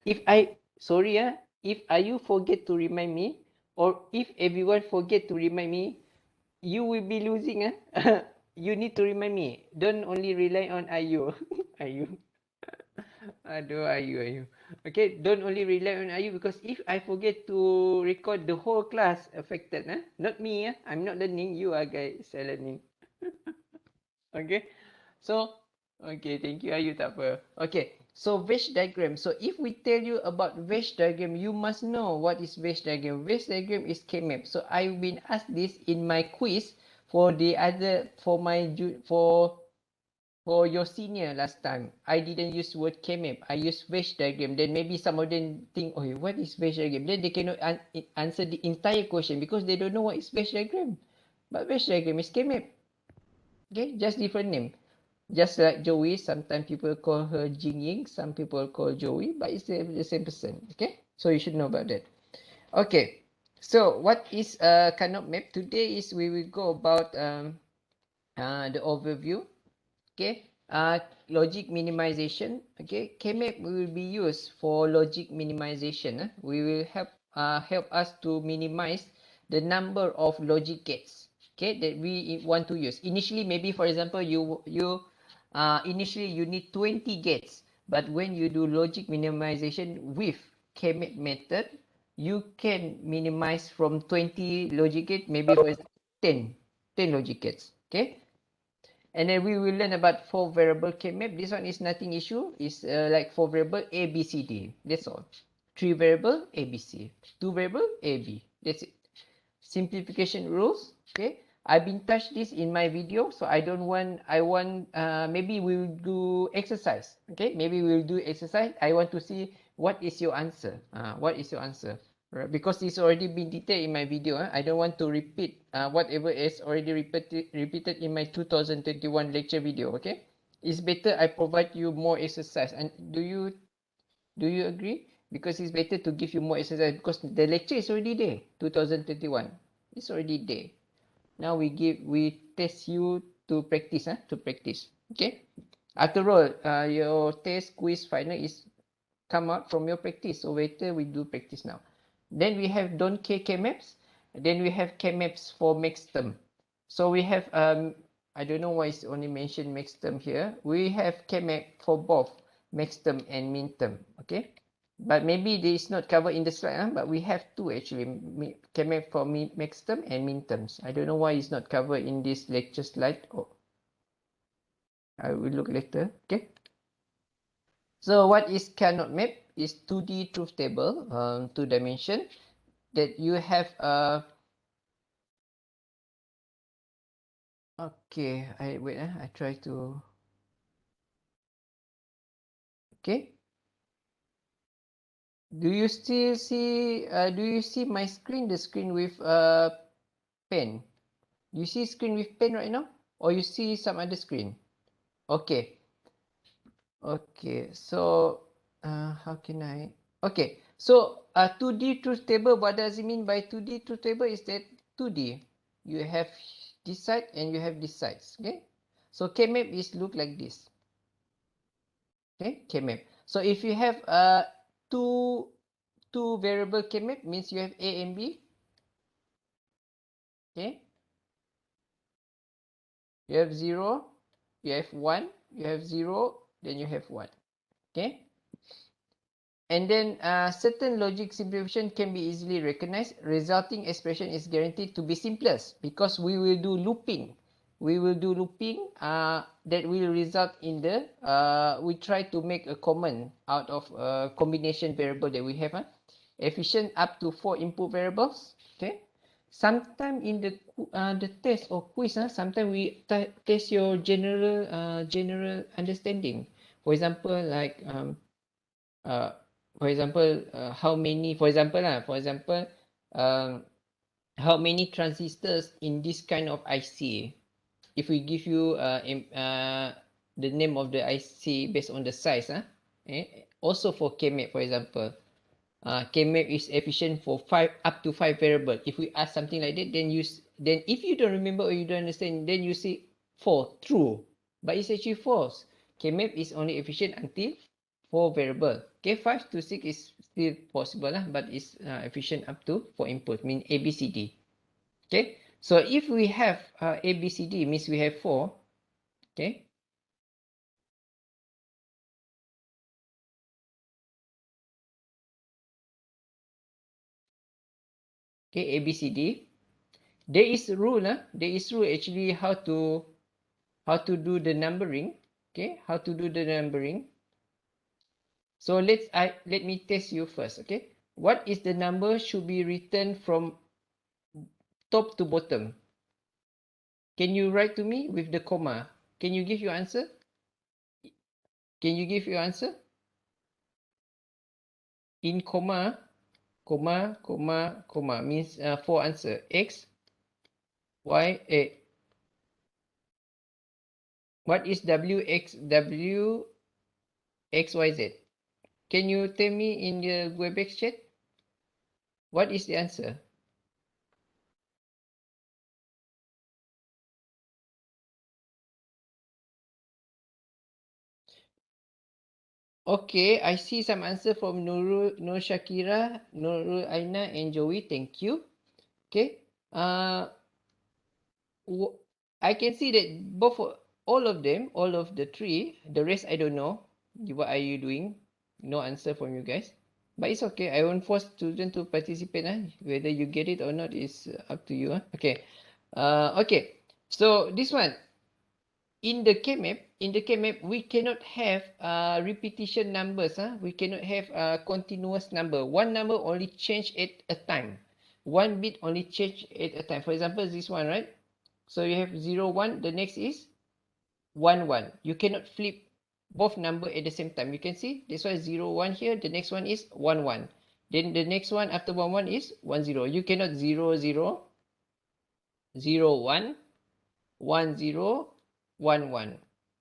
if you forget to remind me, or if everyone forget to remind me, you will be losing. You need to remind me. Don't only rely on Ayu. Ayu. Aduh, Ayu. Okay, don't only rely on Ayu, because if I forget to record, the whole class affected. Not me. I'm not learning. You are guys are learning. Okay. So, okay, thank you Ayu, tak apa. Okay, so Venn diagram. So if we tell you about Venn diagram, you must know what is Venn diagram. Venn diagram is K-map. So I've been asked this in my quiz for the other, for your senior last time. I didn't use word K-map. I used Venn diagram. Then maybe some of them think, oh, what is Venn diagram? Then they cannot answer the entire question because they don't know what is Venn diagram. But Venn diagram is K-map. Okay, just different name. Just like Joey, sometimes people call her Jing Ying, some people call Joey, but it's the same person. Okay, so you should know about that. Okay, so what is Karnaugh map? Today is we will go about the overview. Okay, logic minimization. Okay, K-map will be used for logic minimization. We will help us to minimize the number of logic gates. Okay, that we want to use. Initially, maybe for example, initially you need 20 gates, but when you do logic minimization with K-map method, you can minimize from 20 logic gates, maybe for example 10 logic gates. Okay. And then we will learn about 4 variable K-map. This one is nothing issue. It's like 4 variable A, B, C, D. That's all. 3 variable A, B, C. 2 variable A, B. That's it. Simplification rules. Okay. I've been touched this in my video. So maybe we will do exercise. Okay. Maybe we will do exercise. I want to see what is your answer. What is your answer? Right, because it's already been detailed in my video. I don't want to repeat whatever is already repeated in my 2021 lecture video. Okay, it's better I provide you more exercise. And do you agree? Because it's better to give you more exercise because the lecture is already there. 2021, it's already there. Now we test you to practice. To practice. Okay. After all, your test quiz final is come out from your practice. So better we do practice now. Then we have don't care K-maps. Then we have K-maps for max term. So we have, I don't know why it's only mentioned max term here. We have K-map for both max term and min term. Okay. But maybe this is not covered in the slide, but we have two actually. K-map for max term and min terms. I don't know why it's not covered in this lecture slide. Oh, I will look later. Okay. So what is Karnaugh map? Is 2D truth table, 2 dimension, that you have okay, I try to, okay. Do you still see, do you see my screen, the screen with pen? You see screen with pen right now? Or you see some other screen? Okay. Okay, so how can I? Okay, so 2D truth table, what does it mean by 2D truth table? Is that 2D, you have this side and you have this side. Okay, so K-map is look like this. Okay, K-map. So if you have two variable K-map, means you have A and B. Okay, you have 0, you have 1, you have 0, then you have 1. Okay. And then certain logic simplification can be easily recognized. Resulting expression is guaranteed to be simplest because we will do looping. We will do looping that will result in the, we try to make a common out of a combination variable that we have. Efficient up to 4 input variables. Okay. Sometimes in the test or quiz, sometimes we test your general understanding. For example, like how many, how many transistors in this kind of IC. If we give you the name of the IC based on the size, also for K-map, for example, K-map is efficient for up to 5 variable. If we ask something like that, then if you don't remember or you don't understand, then you say 4, true, but it's actually false. K-map is only efficient until 4 variable. Okay, 5 to 6 is still possible lah, but it's efficient up to 4 input, mean A, B, C, D. Okay, so if we have A, B, C, D, means we have 4. Okay. Okay, A, B, C, D. There is a rule, there is rule actually how to do the numbering. Okay, how to do the numbering. So let me test you first. Okay, what is the number should be written from top to bottom? Can you write to me with the comma? Can you give your answer? Can you give your answer? In comma, comma, comma, comma means 4 answer. X, Y, A. What is W, X, W, X, Y, Z? Can you tell me in the Webex chat? What is the answer? Okay, I see some answer from Nurul, Nur Shakira, Nurul Aina and Joey. Thank you. Okay. I can see that all of them, all of the three, the rest I don't know. What are you doing? No answer from you guys. But it's okay. I won't force students to participate. Whether you get it or not is up to you. Okay. Okay. So this one, in the K-map, we cannot have repetition numbers. We cannot have a continuous number. One number only change at a time. One bit only change at a time. For example, this one, right? So you have 0, 1. The next is 1, 1. You cannot flip both number at the same time. You can see this one is 0, 1 here. The next one is 1, 1. Then the next one after 1, 1 is 1, 0. You cannot 0, 0, 0, 1, 1, 0, 1, 1.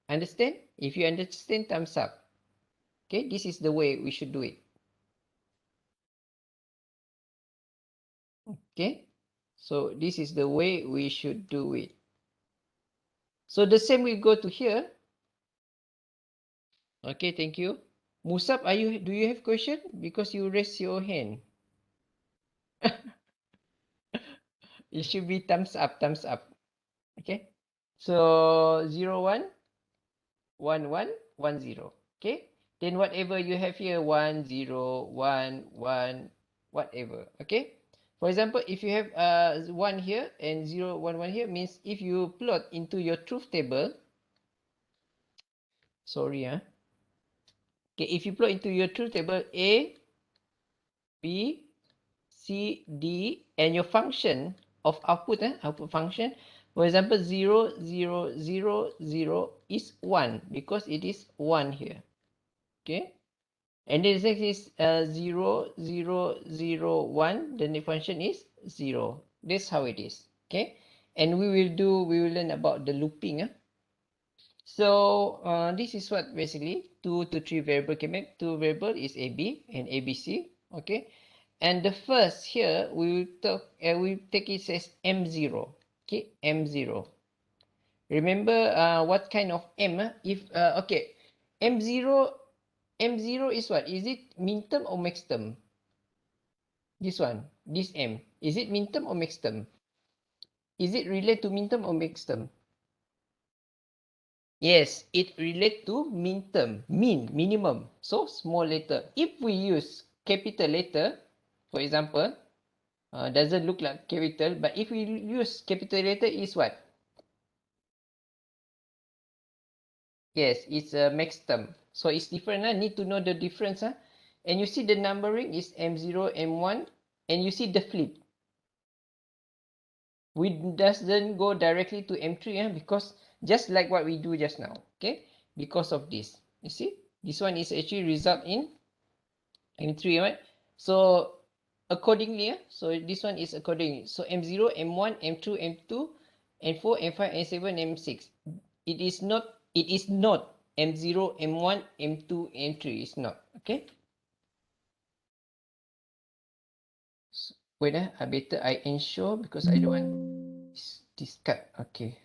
Understand? If you understand, thumbs up. Okay, this is the way we should do it. Okay, so this is the way we should do it. So the same we go to here. Okay, thank you. Musab, do you have question? Because you raise your hand. It should be thumbs up, thumbs up. Okay. So 0, 1, 1, 1, 1, 0. Okay. Then whatever you have here, 1, 0, 1, 1, whatever. Okay. For example, if you have 1 here and 0, 1, 1 here, means if you plot into your truth table, sorry, okay, if you plot into your truth table A, B, C, D, and your function of output, output function, for example, 0, 0, 0, 0 is 1 because it is 1 here. Okay. And then the next is 0, 0, 0, 1. The next function is 0. That's how it is. Okay. And we will learn about the looping. So this is what basically 2 to 3 variable came up. 2 variable is AB and ABC. Okay. And the first here we will take it as M0. Okay, M0. Remember what kind of M? If okay, M0 is what? Is it min term or max term? This one, this M. Is it min term or max term? Is it related to min term or max term? Yes, it relate to min term. Min, minimum. So small letter. If we use capital letter, for example, doesn't look like capital, but if we use capital letter is what? Yes, it's a max term. So it's different. Need to know the difference. And you see the numbering is M0, M1, and you see the flip. We doesn't go directly to M3 because just like what we do just now. Okay, because of this. You see, this one is actually result in M3, right? So accordingly, so this one is accordingly. So M0, M1, M2, M2, M4, M5, M7, M6. It is not M0, M1, M2, M3. It's not. Okay. So, wait, I better I ensure because I don't want this cut. Okay.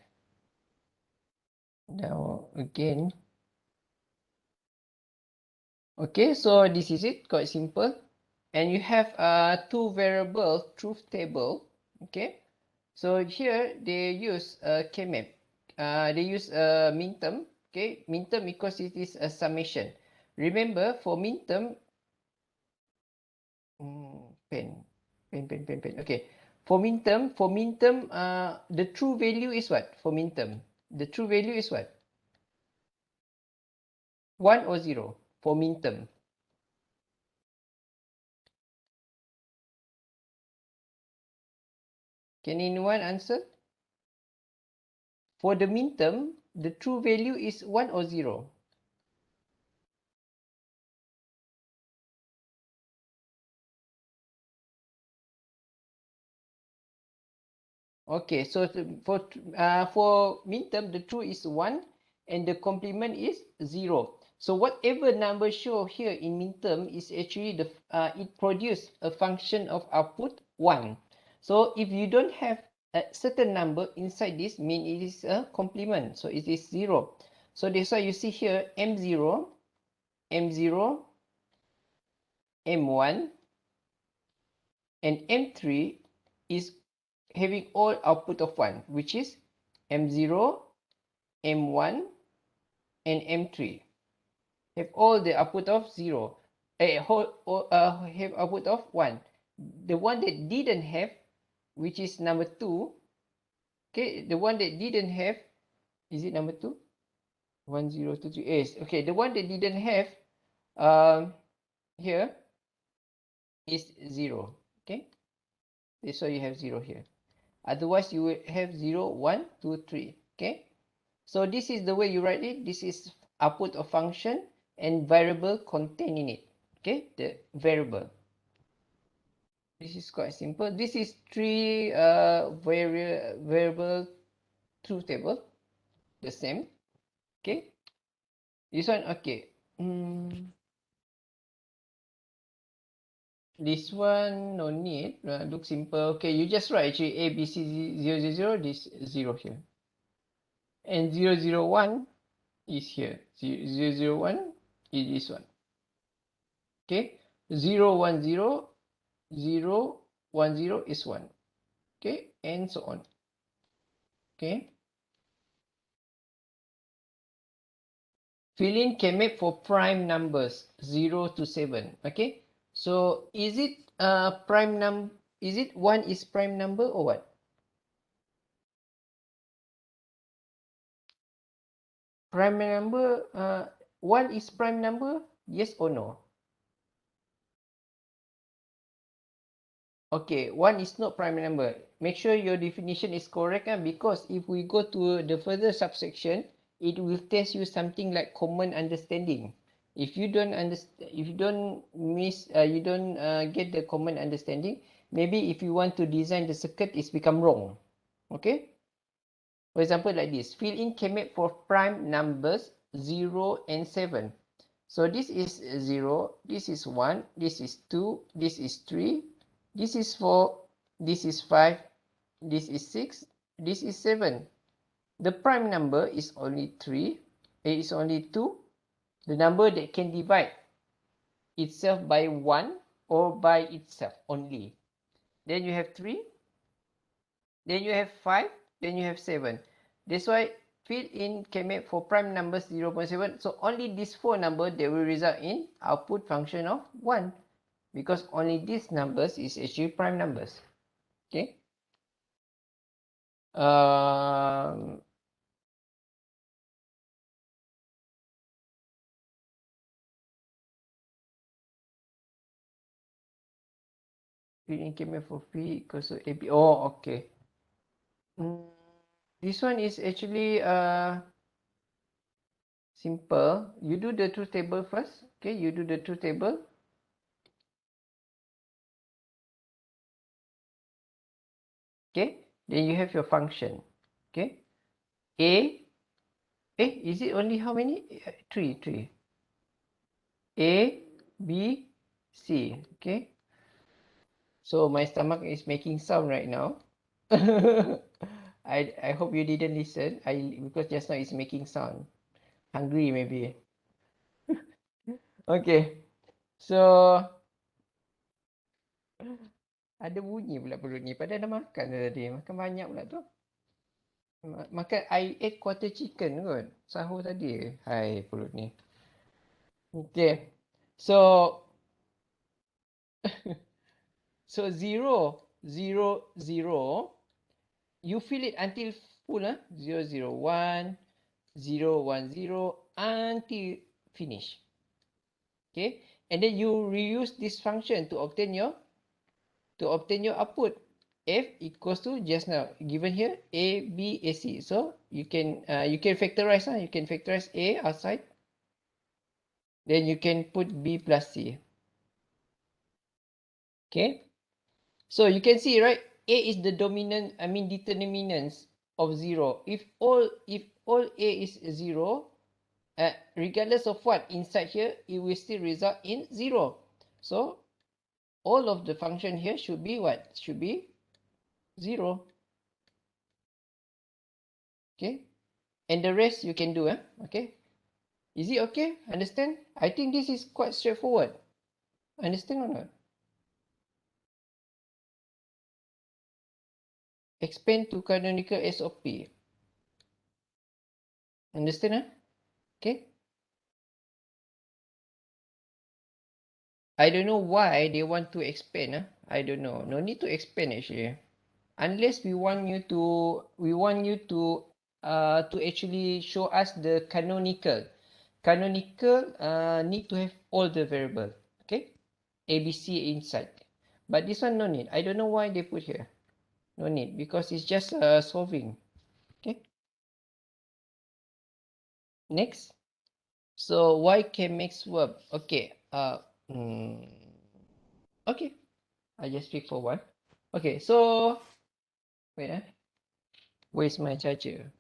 Now again. Okay, so this is it, quite simple. And you have two variable truth table. Okay, so here they use K-map. They use min term. Okay, min term because it is a summation. Remember for min term, pen, pen. Okay, for min term, the true value is what? For min term, the true value is what? 1 or 0 for min term. Can anyone answer? For the min term, the true value is 1 or 0. Okay, so for midterm, the true is 1 and the complement is 0. So whatever number show here in midterm is actually it produce a function of output 1. So if you don't have a certain number inside this, mean it is a complement. So it is 0. So that's why you see here M0, M0, M1 and M3 is having all output of 1, which is M0, M1 and M3 have all the output of 0. Have output of 1. The one that didn't have, which is number 2, okay, the one that didn't have, is it number 2? 1, 0, 2, 3, yes. Okay, the one that didn't have here is 0. Okay, that's why you have 0 here. Otherwise, you will have 0, 1, 2, 3. Okay. So this is the way you write it. This is output of function and variable contained in it. Okay, the variable. This is quite simple. This is three variable truth table. The same. Okay. This one okay. This one no need. Look simple. Okay, you just write actually A B C 0, 0, 0. This 0 here. And 0, 0, 1 is here. 0, 0, 1 is this one. Okay. 0, 1, 0. 0, 1, 0 is 1. Okay, and so on. Okay. Fill in K-map for prime numbers 0 to 7. Okay. So is it prime number? Is it 1 is prime number or what? Prime number 1 is prime number? Yes or no? Okay, 1 is not prime number. Make sure your definition is correct because if we go to the further subsection, it will test you something like common understanding. If you don't understand, if you don't get the common understanding, maybe if you want to design the circuit, it's become wrong. Okay. For example, like this: fill in K-map for prime numbers 0 and 7. So this is 0, this is 1, this is 2, this is 3, this is 4, this is 5, this is 6, this is 7. The prime number is only 3, it is only 2, the number that can divide itself by 1 or by itself only. Then you have 3, then you have 5, then you have 7. That's why fill in K-map for prime numbers 0.7. So only these 4 numbers that will result in output function of 1. Because only these numbers is actually prime numbers. Okay. Fill in K-map for P equals to AB. Oh, okay. This one is actually simple. You do the truth table first. Okay, you do the truth table. Okay, then you have your function. Okay, A. Is it only how many? Three. A, B, C. Okay. So my stomach is making sound right now. I hope you didn't listen. Because just now it's making sound. Hungry maybe. Okay. So, ada bunyi pula perut ni. Padahal dah makan dah tadi. Makan banyak pula tu. Makan, I ate quarter chicken kot. Sahur tadi. Hai, perut ni. Okay. So, so 0, 0, 0. You fill it until full. 0, 0, 1, 0, 1, 0 until finish. Okay. And then you reuse this function to obtain your output. F equals to just now given here A, B, A, C. So you can factorize. You can factorize A outside. Then you can put B plus C. Okay. So you can see, right? A is the determinants of 0. If all A is 0, regardless of what inside here, it will still result in 0. So all of the function here should be what? Should be 0. Okay. And the rest you can do. Okay. Is it okay? Understand? I think this is quite straightforward. Understand or not? Expand to canonical SOP. Understand? Okay. I don't know why they want to expand. I don't know. No need to expand actually. Unless we want you to actually show us the canonical. Canonical need to have all the variable. Okay. ABC inside. But this one no need. I don't know why they put here. No need because it's just solving. Okay. Next. So why can makes verb? Okay. Okay. I just pick for one. Okay. So wait. Where's my charger?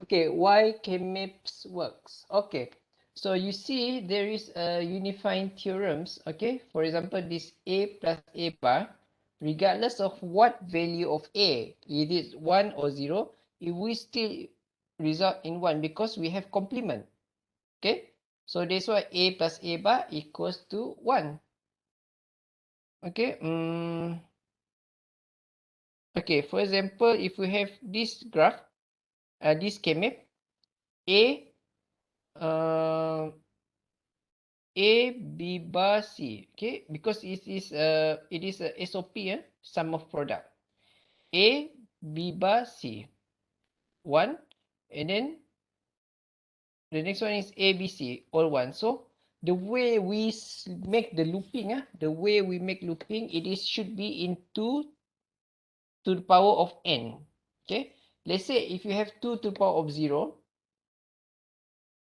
Okay. Why can maps works? Okay. So you see there is a unifying theorems. Okay. For example, this A plus A bar, regardless of what value of A, it is 1 or 0, it will still result in 1 because we have complement. Okay. So that's why A plus A bar equals to 1. Okay. Okay. For example, if we have this graph, this K-map, A, A, B bar, C. Okay. Because it is a SOP, sum of product. A, B bar, C. 1. And then the next one is A, B, C. All 1. So the way we make the looping, it is should be in 2 to the power of n. Okay. Let's say if you have 2 to the power of 0,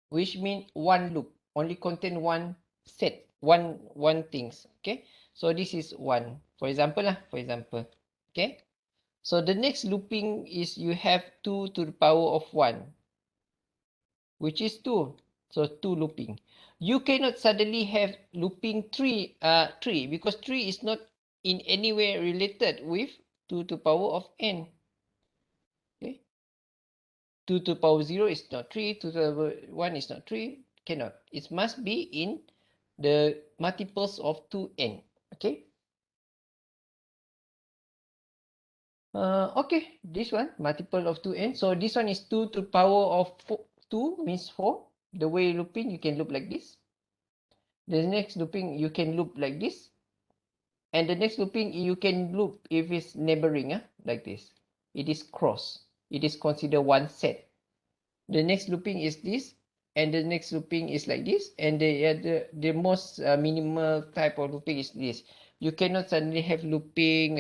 which means one loop, only contain one set, one things. Okay. So this is 1. For example. Okay. So the next looping is you have 2 to the power of 1, which is 2. So 2 looping. You cannot suddenly have looping 3 because 3 is not in any way related with 2 to the power of n. Okay. 2 to the power 0 is not 3, 2 to the power 1 is not 3. Cannot. It must be in the multiples of 2n. Okay. Okay, this one, multiple of 2n. So this one is 2 to the power of 2 means 4. The way looping, you can loop like this. The next looping, you can loop like this. And the next looping, you can loop if it's neighboring, like this. It is cross. It is considered one set. The next looping is this, and the next looping is like this, and the most minimal type of looping is this. You cannot suddenly have looping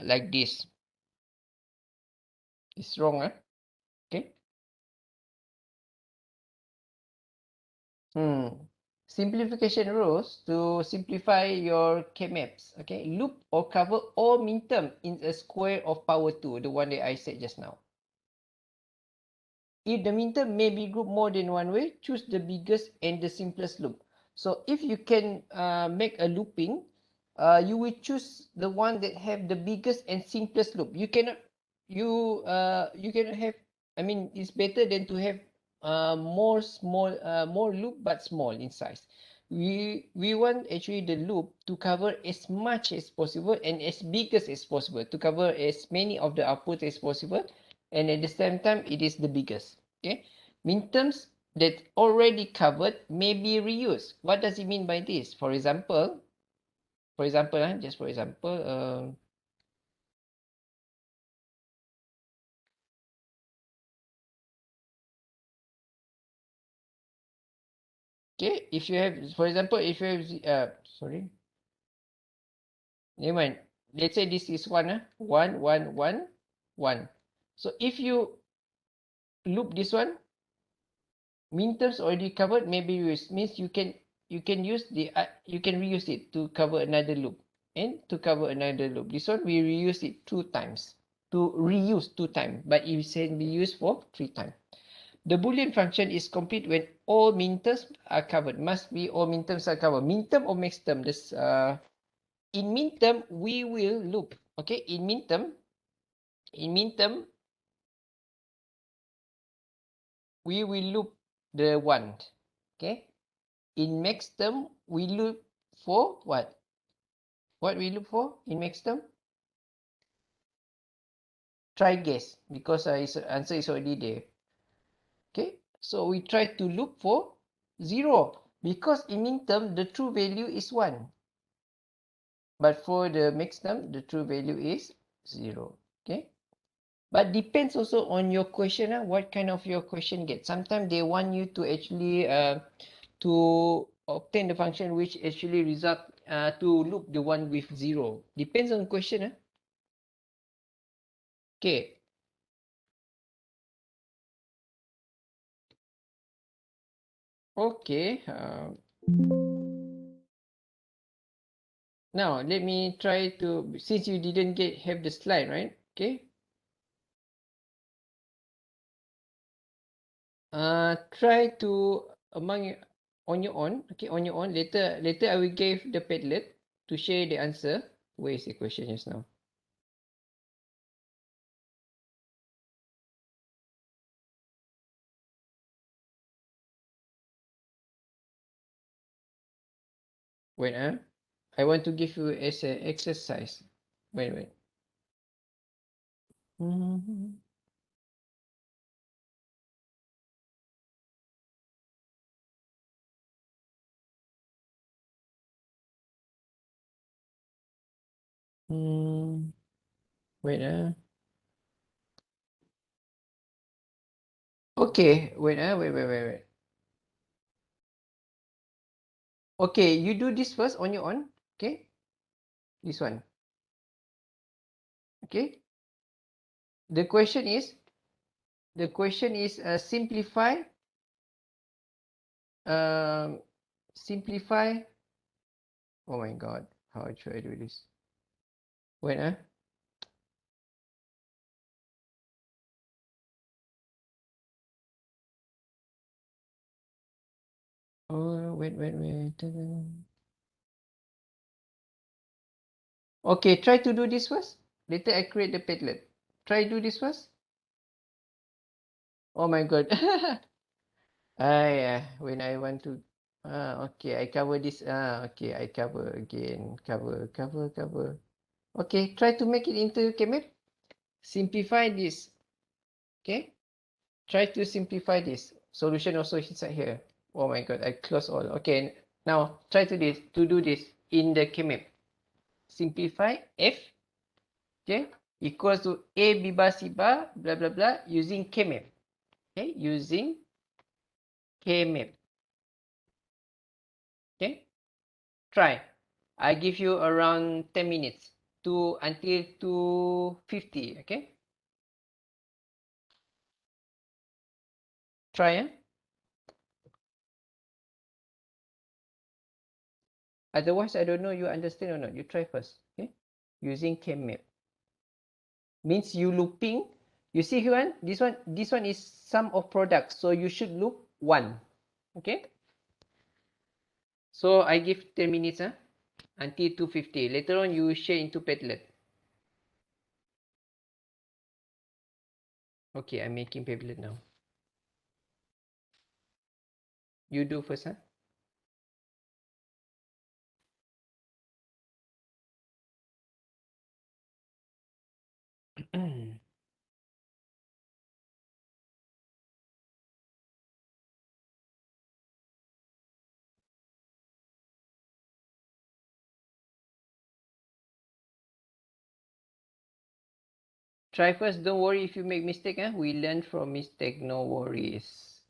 like this. It's wrong, okay. Simplification rules to simplify your K-maps. Okay, loop or cover all minterm in a square of power 2, the one that I said just now. If the minterm may be grouped more than one way, choose the biggest and the simplest loop. So if you can make a looping, you will choose the one that have the biggest and simplest loop. You cannot have. I mean, it's better than to have more loop but small in size. We want actually the loop to cover as much as possible and as big as possible, to cover as many of the output as possible, and at the same time it is the biggest. Okay, minterms that already covered may be reused. What does it mean by this? For example, just for example, okay, if you have, for example, if you have sorry, never mind. Let's say this is one, 1, 1, 1, 1. So if you loop this one, minterms already covered, maybe used, means you can use the you can reuse it to cover another loop and to cover another loop. This one we reuse it 2 times, to reuse 2 times, but it can be used for 3 times. The Boolean function is complete when all minterms are covered. Must be all minterms are covered. Minterm or maxterm. This in minterm we will loop. Okay, in minterm we will loop the one. Okay, in maxterm we loop for what? What we loop for in maxterm? Try guess, because its answer is already there. Okay, so we try to loop for 0, because in minterm the true value is 1. But for the maxterm, the true value is 0. Okay. But depends also on your question, what kind of your question get. Sometimes they want you to actually to obtain the function which actually result to loop the one with 0. Depends on the question. Okay. Okay. Now let me try to, since you didn't have the slide, right? Okay. Try to on your own. Okay, on your own. Later I will give the Padlet to share the answer. Where is the question just now? Wait, I want to give you as an exercise. Wait. Hmm. Hmm. Wait, okay, wait. Okay, you do this first on your own. Okay, this one. Okay, the question is, simplify, um, simplify. Oh my God, how should I do this? Wait, oh, wait. Okay, try to do this first. Later I create the Padlet. Try do this first. Oh my God. When I want to, okay, I cover this. Okay, I cover again. Cover. Okay, try to make it into KMap. Simplify this. Okay, try to simplify this. Solution also inside here. Oh my God, I close all. Okay, now try to do this in the KMap. Simplify F. Okay, equals to A B bar C bar blah blah blah using KMap. Okay, using KMap. Okay, try. I give you around 10 minutes to until 2:50. Okay, try. Otherwise, I don't know you understand or not. You try first. Okay, using KMap means you looping. You see here, this one is sum of products, so you should loop 1. Okay, so I give 10 minutes until 2:50. Later on, you share into Padlet. Okay, I'm making Padlet now. You do first, huh? Try first. Don't worry if you make mistake. We learn from mistake. No worries.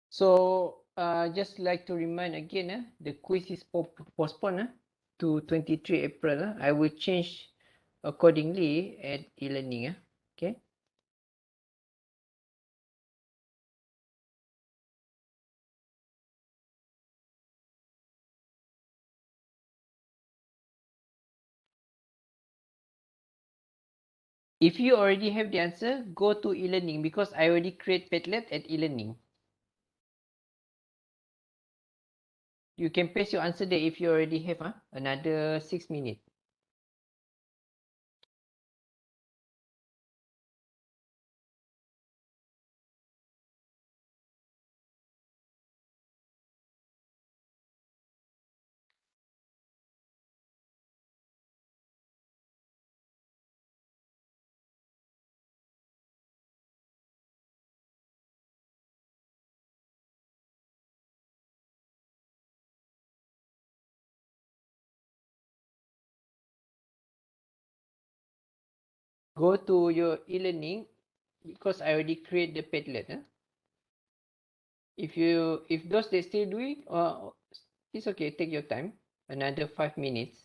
So, just like to remind again, the quiz is postponed to 23 April. I will change accordingly at e-learning. Okay. If you already have the answer, go to e-learning because I already create Padlet at e-learning. You can paste your answer there if you already have another 6 minutes. Go to your e-learning because I already create the Padlet. If those they still doing or It's okay. Take your time. Another 5 minutes.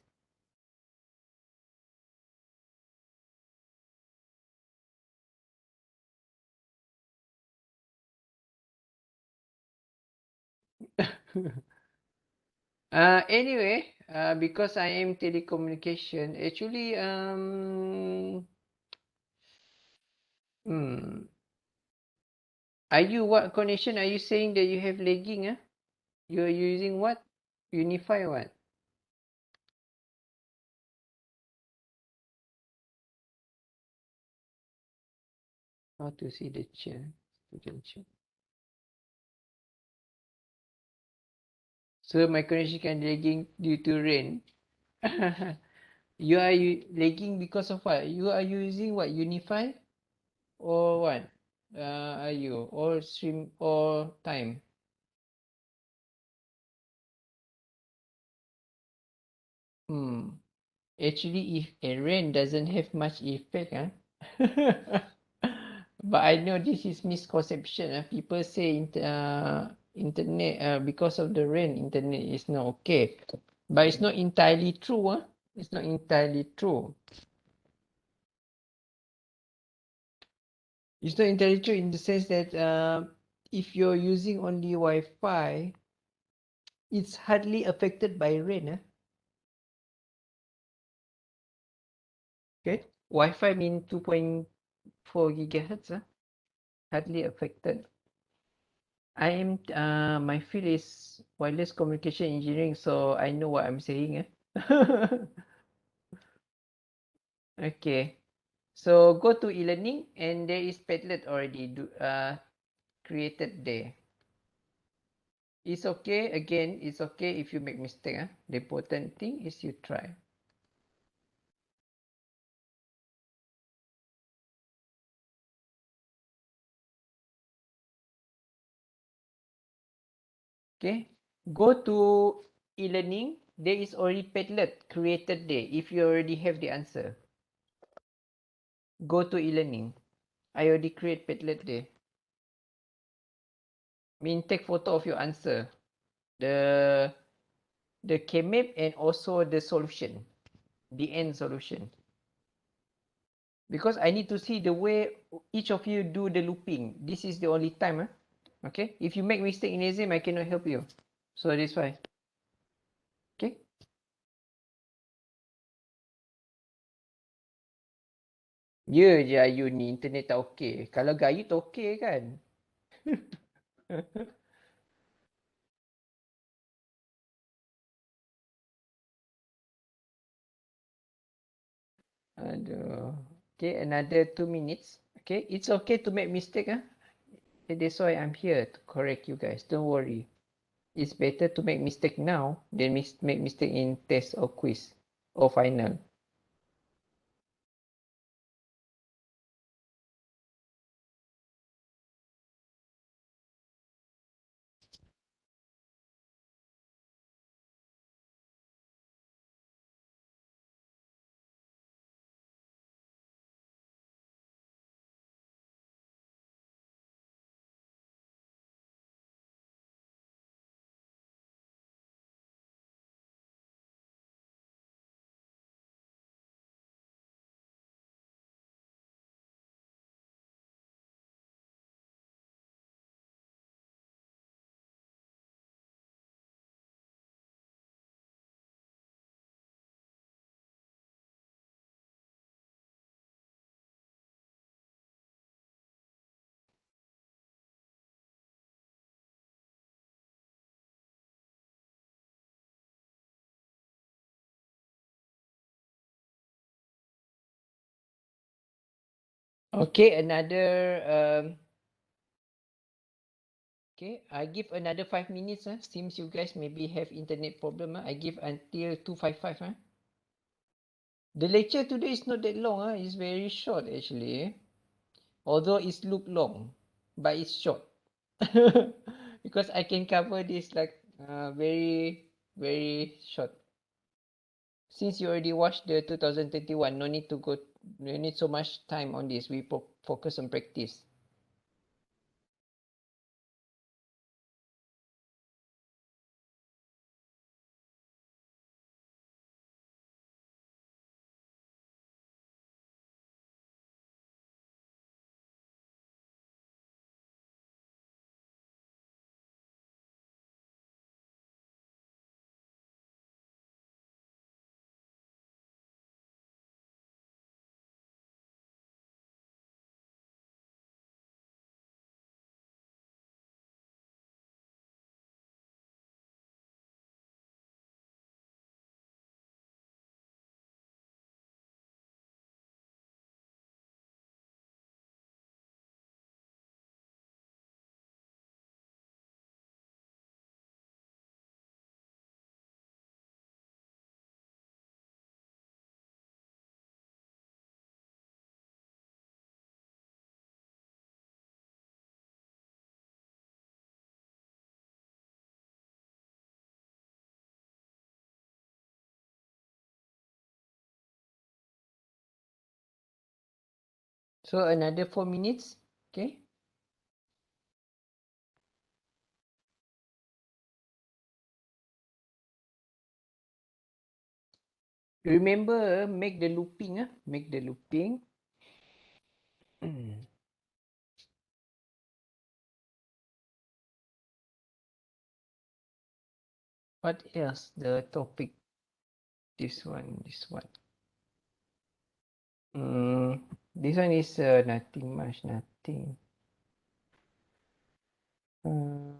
Anyway, because I am telecommunication, actually, hmm, are you what connection are you saying that you have lagging? You're using what? Unify what? How to see the chat? Student chat. So my connection can lagging due to rain. You are lagging because of what? You are using what? Unify or what? Are you or stream or time? Hmm. Actually, if a rain doesn't have much effect, but I know this is misconception. People say internet because of the rain, internet is not okay, but it's not entirely true. It's not entirely true. It's not entirely true in the sense that if you're using only Wi-Fi, it's hardly affected by rain. Okay, Wi-Fi mean 2.4 gigahertz. Hardly affected. I am my field is wireless communication engineering, so I know what I'm saying. Okay, so go to e-learning and there is Padlet already created there. It's okay. Again, it's okay if you make mistake. The important thing is you try. Okay, go to e-learning. There is already Padlet created there. If you already have the answer, go to e-learning. I already create Padlet there. Mean take photo of your answer. The K-map and also the solution, the end solution. Because I need to see the way each of you do the looping. This is the only time. Okay. If you make mistake in exam, I cannot help you. So that's why. Okay. Ya je Ayu ni internet tak okey. Kalau Gayu tak okey kan. Aduh. Okay, another 2 minutes. Okay, it's okay to make mistake. That's why I'm here to correct you guys. Don't worry. It's better to make mistake now than make mistake in test or quiz or final. Okay, okay, I give another 5 minutes. Seems you guys maybe have internet problem. I give until 2:55. The lecture today is not that long. It's very short actually. Although it's look long, but it's short. Because I can cover this like very, very short. Since you already watched the 2021, no need to go, no need so much time on this. We focus on practice. So another 4 minutes. Okay. Remember, make the looping. Make the looping. What else? The topic. This one. This one. This one is nothing much. Nothing. Uh,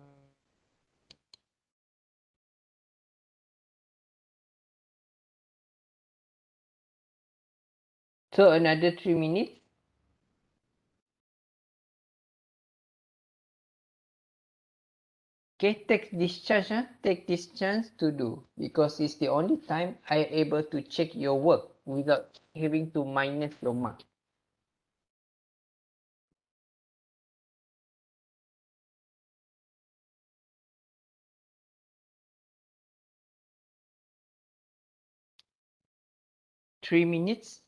so another 3 minutes. Okay, take this chance. Take this chance to do, because it's the only time I able to check your work without having to minus your mark. Three minutes.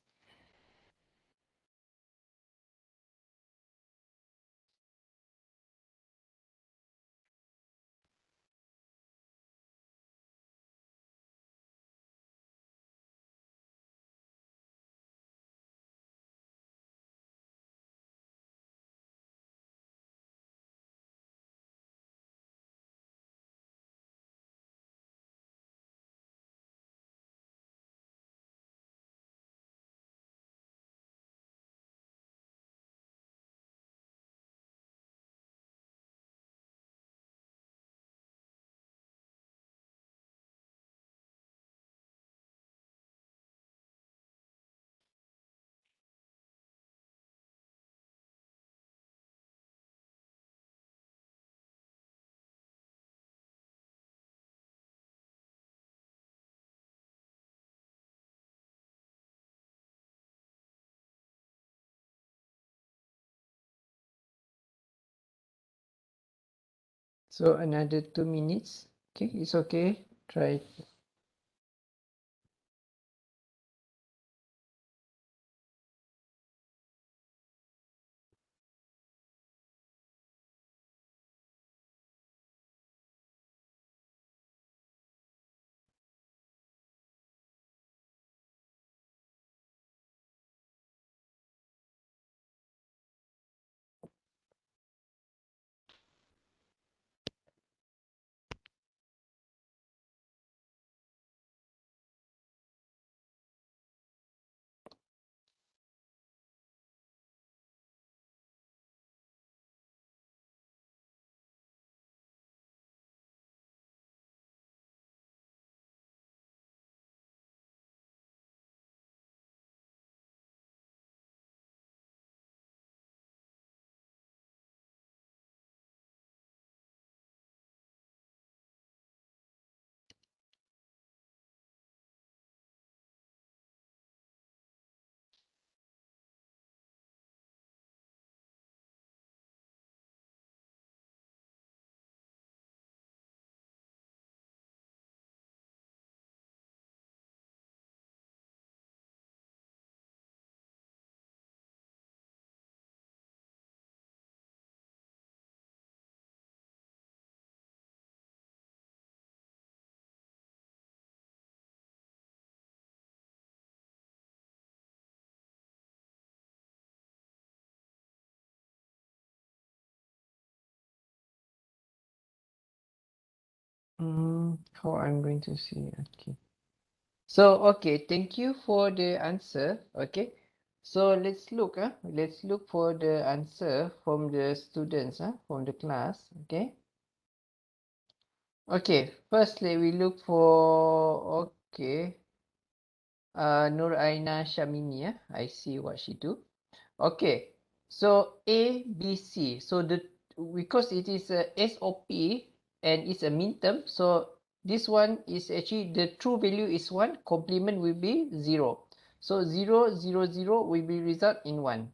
So another 2 minutes. Okay, it's okay. Try. How I'm going to see. Okay. So okay, thank you for the answer. Okay. So let's look. Let's look for the answer from the students. From the class. Okay. Okay. Firstly, we look for. Okay. Nur Aina Shamimi. I see what she do. Okay, so A, B, C. So because it is a SOP and it's a midterm, so this one is actually the true value is 1, complement will be 0. So 0, 0, 0 will be result in 1.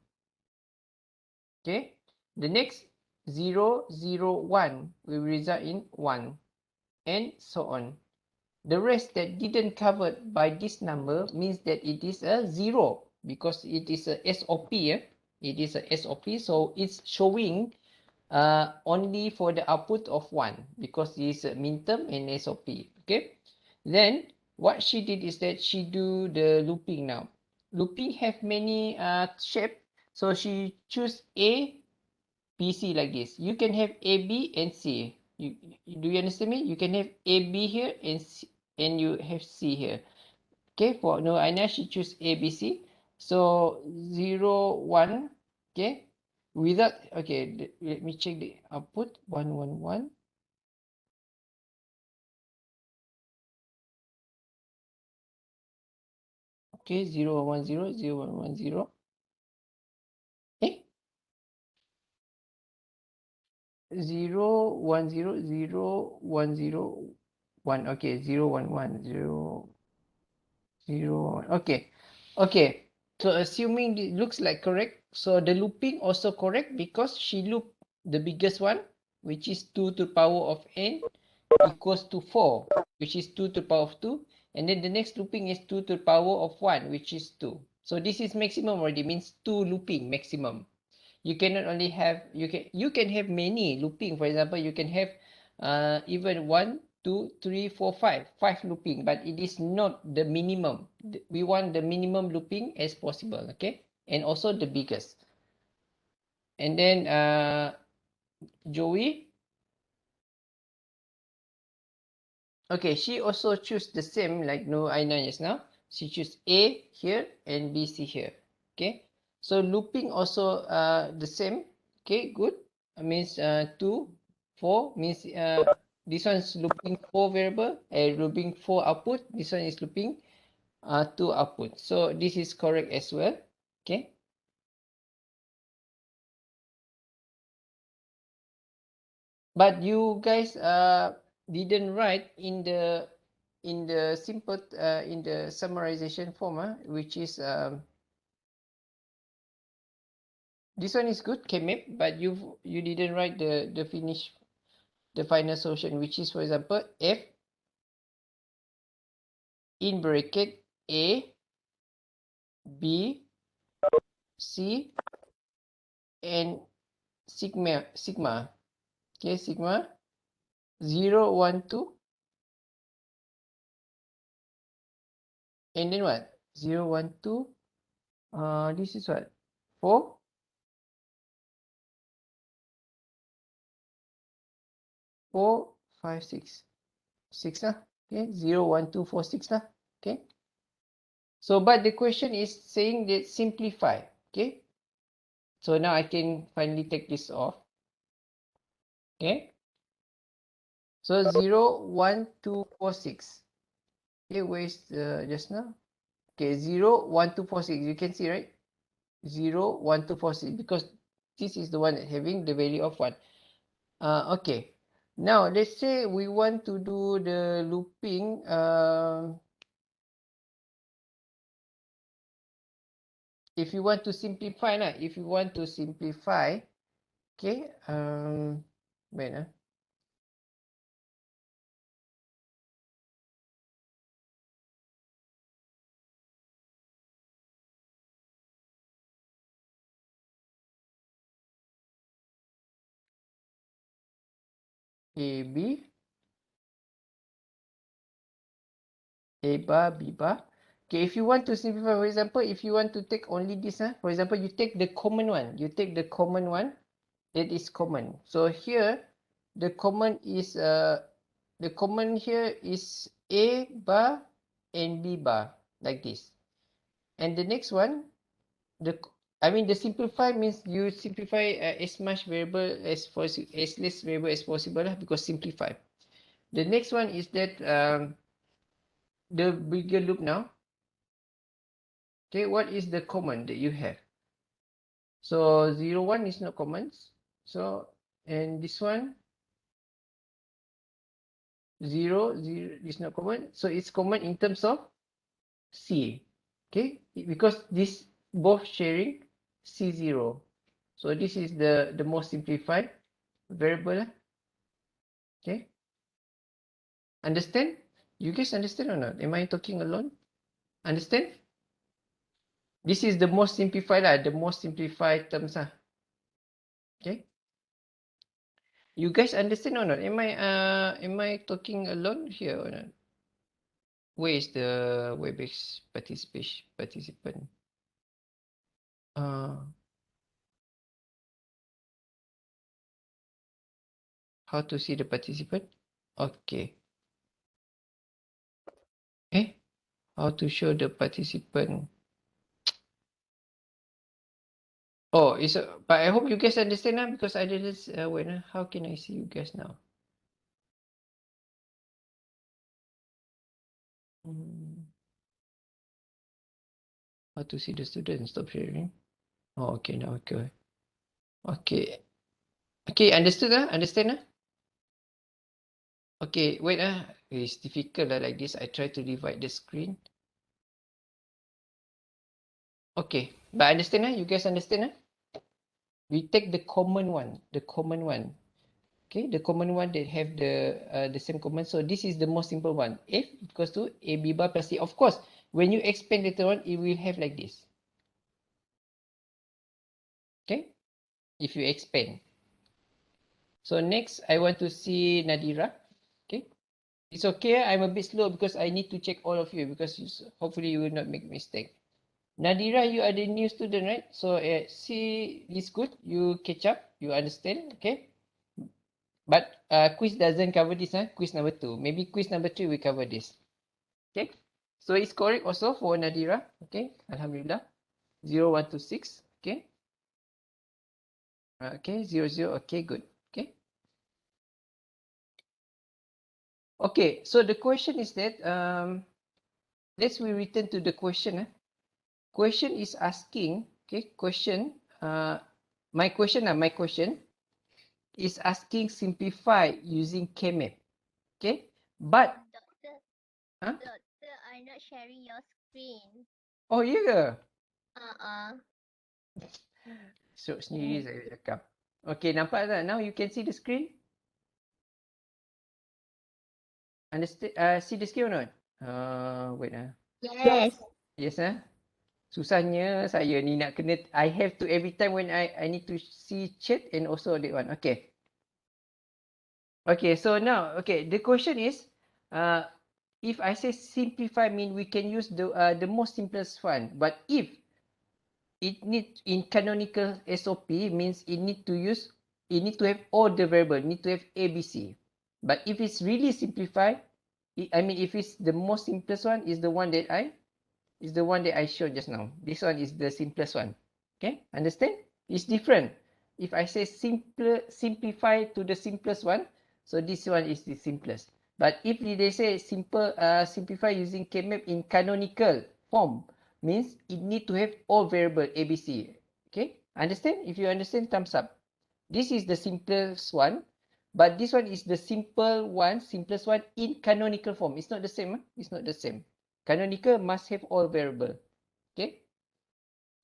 Okay, the next 0, 0, 1 will result in 1 and so on. The rest that didn't covered by this number means that it is a 0 because it is a SOP. It is a SOP, so it's showing only for the output of 1 because it's a minterm and SOP. Okay. Then what she did is that she do the looping now. Looping have many shape. So she choose A, B, C like this. You can have A, B and C. Do you understand me? You can have A, B here and you have C here. Okay, for no Aina, she choose A, B, C. So 0, 1. Okay. Without, okay, let me check the output. 1, 1, 1. Okay, 0, 1, 0, 0, 1, 1, 0. Eh? 0, 1, 0, 0, 1, 0, 1. Okay, 0, 1, 1, 0, 0. Okay. Okay. So assuming it looks like correct. So the looping also correct because she looped the biggest one, which is 2 to the power of n equals to 4, which is 2 to the power of 2. And then the next looping is 2 to the power of 1, which is 2. So this is maximum already, means 2 looping maximum. You cannot only have, you can have many looping. For example, you can have even 1, 2, 3, 4, 5 looping, but it is not the minimum. We want the minimum looping as possible. Okay, and also the biggest. And then Joey, okay, she also choose the same like no Aina just now. She choose A here and B, C here. Okay, so looping also the same. Okay, good. Means 2, 4 means this one is looping 4 variable and looping 4 output. This one is looping 2 output. So this is correct as well. Okay, but you guys didn't write in the simple in the summarization form, which is this one is good, Kmap, but you didn't write the finish, the final solution, which is, for example, F in bracket A, B, C, and sigma. Okay, sigma 0, 1, 2, and then what? 0, 1, 2. This is what? 4, 4, 5, 6. 6 lah. Okay, 0, 1, 2, 4, 6 lah. Okay. So, but the question is saying that simplify. Okay. So now I can finally take this off. Okay. So 0, 1, 2, 4, 6. Okay, where is the just now? Okay, 0, 1, 2, 4, 6. You can see, right? 0, 1, 2, 4, 6. Because this is the one that having the value of 1. Okay. Now, let's say we want to do the looping. If you want to simplify, if you want to simplify, okay. Wait, A, B, A bar, B bar. Okay, if you want to simplify, for example, if you want to take only this, for example, you take the common one. You take the common one that is common. So here, the common here is A bar and B bar, like this. And the next one, the simplify means you simplify as much variable as less variable as possible because simplify. The next one is that the bigger loop now. Okay, what is the common that you have? So 0, 1 is not common. So, and this one, 0, 0 is not common. So it's common in terms of C. Okay, because this both sharing C0. So this is the most simplified variable. Okay, understand? You guys understand or not? Am I talking alone? Understand? This is the most simplified lah, the most simplified terms lah. Okay. You guys understand or not? Am I talking alone here or not? Where is the WebEx participant? How to see the participant? Okay. How to show the participant? Oh, but I hope you guys understand now because I didn't. Wait, how can I see you guys now? How to see the student? Stop sharing. Oh, okay, now okay. Okay. Okay, understood Understand Okay, wait It's difficult like this. I try to divide the screen. Okay, but understand You guys understand We take the common one. Okay, the common one that have the same common. So this is the most simple one. F equals to AB bar plus C. Of course, when you expand later on, it will have like this. Okay, if you expand. So next, I want to see Nadira. Okay, it's okay. I'm a bit slow because I need to check all of you because hopefully you will not make mistake. Nadira, you are the new student, right? So see this good. You catch up. You understand. Okay. But quiz doesn't cover this. Quiz number 2. Maybe quiz number 3 will cover this. Okay. So it's correct also for Nadira. Okay. Alhamdulillah. 0126. Okay. Okay. 00. Okay. Good. Okay. Okay. So the question is that let's we return to the question. Question is asking. Okay. Question. My question is asking simplify using KMap. Okay. But Doctor, I'm not sharing your screen. Oh, ya ke? So sendiri saya cakap. Okay, nampak tak? Now you can see the screen? Understand? See the screen or not? Wait Yes. Yes Susahnya saya ni nak kena, I have to every time when I need to see chat and also that one. Okay. Okay, so now, okay, the question is, if I say simplify mean we can use the most simplest one. But if it need in canonical SOP means it need to have all the variable, need to have ABC. But if it's really simplified, if it's the most simplest one is the one that I showed just now. This one is the simplest one. Okay, understand? It's different. If I say simplify to the simplest one, so this one is the simplest. But if they say simplify using Kmap in canonical form, means it need to have all variable ABC. Okay, understand? If you understand, thumbs up. This is the simplest one, but this one is the simplest one in canonical form. It's not the same. It's not the same. Canonical must have all variable. Okay.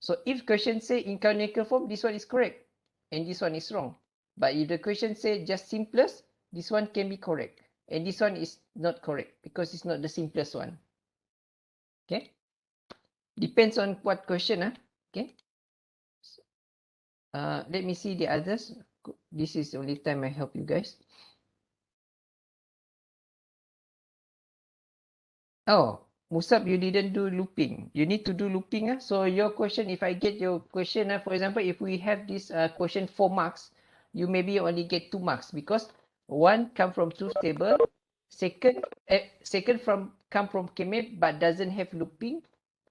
So if question say in canonical form, this one is correct and this one is wrong. But if the question say just simplest, this one can be correct. And this one is not correct because it's not the simplest one. Okay. Depends on what question. Okay. Let me see the others. This is the only time I help you guys. Oh, Musab, you didn't do looping. You need to do looping. So your question, if I get your question, for example, if we have this question 4 marks, you maybe only get 2 marks because one come from truth table, second come from Kemet but doesn't have looping,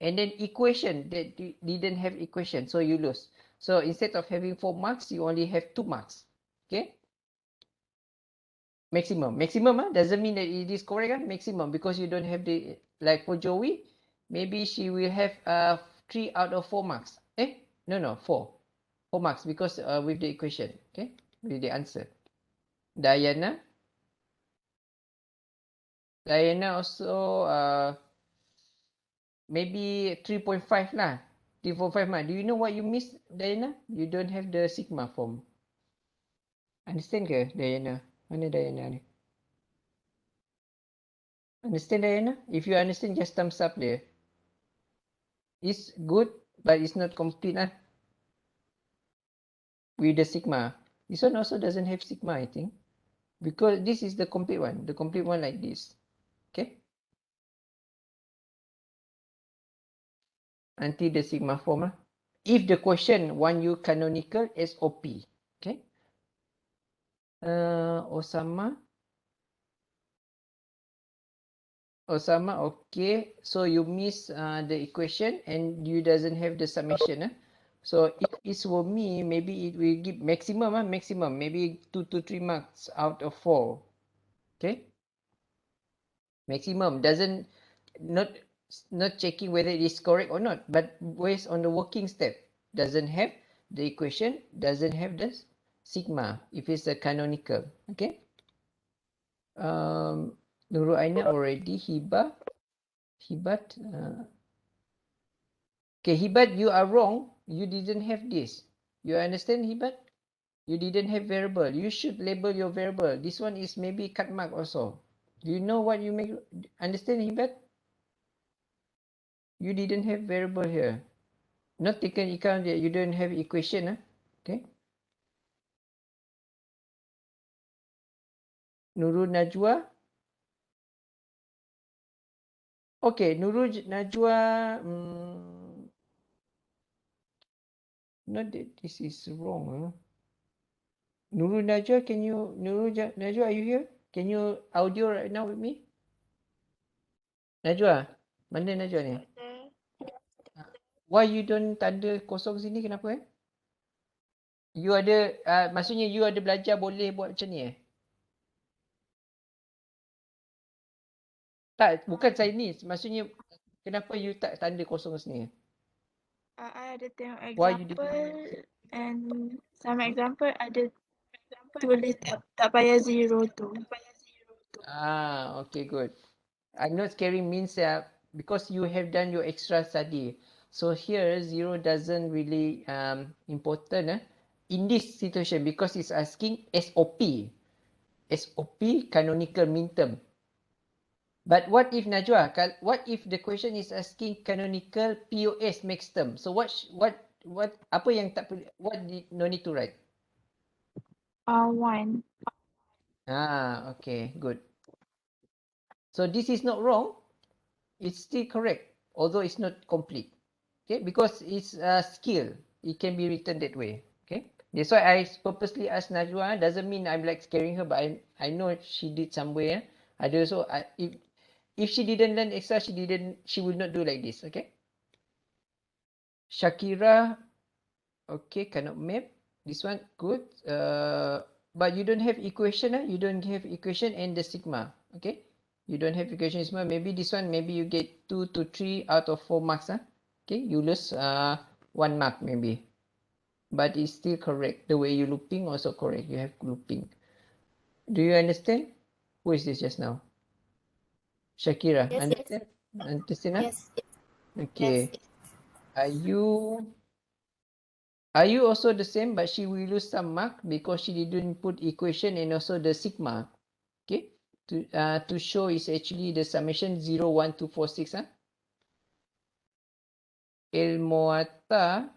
and then equation that didn't have equation, so you lose. So instead of having 4 marks, you only have 2 marks. Okay. Maximum doesn't mean that it is correct maximum because you don't have the, like for Joey, maybe she will have 3 out of 4 marks. No, 4 marks because with the equation. Okay, with the answer. Diana also maybe 3.5 lah. 3.5 do you know what you missed, Diana? You don't have the sigma form. Understand ke, Diana? Mana Diana ni? Understand, Diana? If you understand, just thumbs up there. Is good. but it's not complete with the sigma. This one also doesn't have sigma, I think, because this is the complete one. The complete one like this. Okay. Until the sigma form. If the question want you canonical SOP. Okay. Osama. Osama, okay. So you miss the equation and you doesn't have the summation. So if it's for me, maybe it will give maximum, maximum. Maybe 2 to 3 marks out of 4. Okay. Maximum. Doesn't, not checking whether it is correct or not, but based on the working step. Doesn't have the equation, doesn't have the sigma, if it's a canonical. Okay. Nurul Aina already, Hibat. Okay, Hibat, you are wrong. You didn't have this. You understand, Hibat? You didn't have variable. You should label your variable. This one is maybe cut mark also. Do you know what you make? Understand, Hibat? You didn't have variable here. Not taken account that you don't have equation. Okay. Nurul Najwa. Okay, Nurul Najwa. Not that this is wrong. Nurul Najwa, can you, Najwa, are you here? Can you audio right now with me? Najwa, mana Najwa ni? Why you don't tanda kosong sini, kenapa You ada, maksudnya you ada belajar boleh buat macam ni Tak, bukan Chinese. Maksudnya, kenapa you tak tanda kosong sini? I ada tengok Why you example and some example ada tulis tak payah zero tu. Okay, good. I'm not scaring means because you have done your extra study. So here, zero doesn't really important in this situation because it's asking SOP. SOP, canonical mean term. But what if Najwa? What if the question is asking canonical POS max term? So what apa yang tak perlu, what no need to write? One. Okay, good. So this is not wrong. It's still correct, although it's not complete. Okay, because it's a skill. It can be written that way. Okay, that's why I purposely asked Najwa. Doesn't mean I'm like scaring her, but I know she did somewhere. I do also. If she didn't learn extra, she would not do like this. Okay. Shakira, okay, cannot map. This one good. But you don't have equation. You don't have equation and the sigma. Okay. You don't have equation sigma. Maybe this one, maybe you get 2 to 3 out of 4 marks. Okay. You lose 1 mark maybe. But it's still correct. The way you looping also correct. You have looping. Do you understand? Who is this just now? Shakira. Yes, Understand? Understand? yes, Okay. Are you also the same, but she will lose some mark because she didn't put equation and also the sigma. Okay. To show is actually the summation 0, 1, 2, 4, 6. El Moata.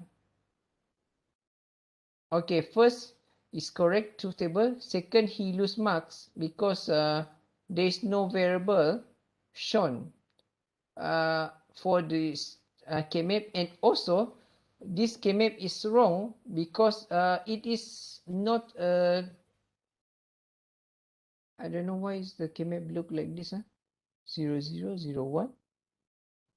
Okay, first is correct, truth table. Second, he lose marks because there is no variable shown for this K-map, and also this K-map is wrong because it is not I don't know why is the K-map look like this 0, 0, 0, 1.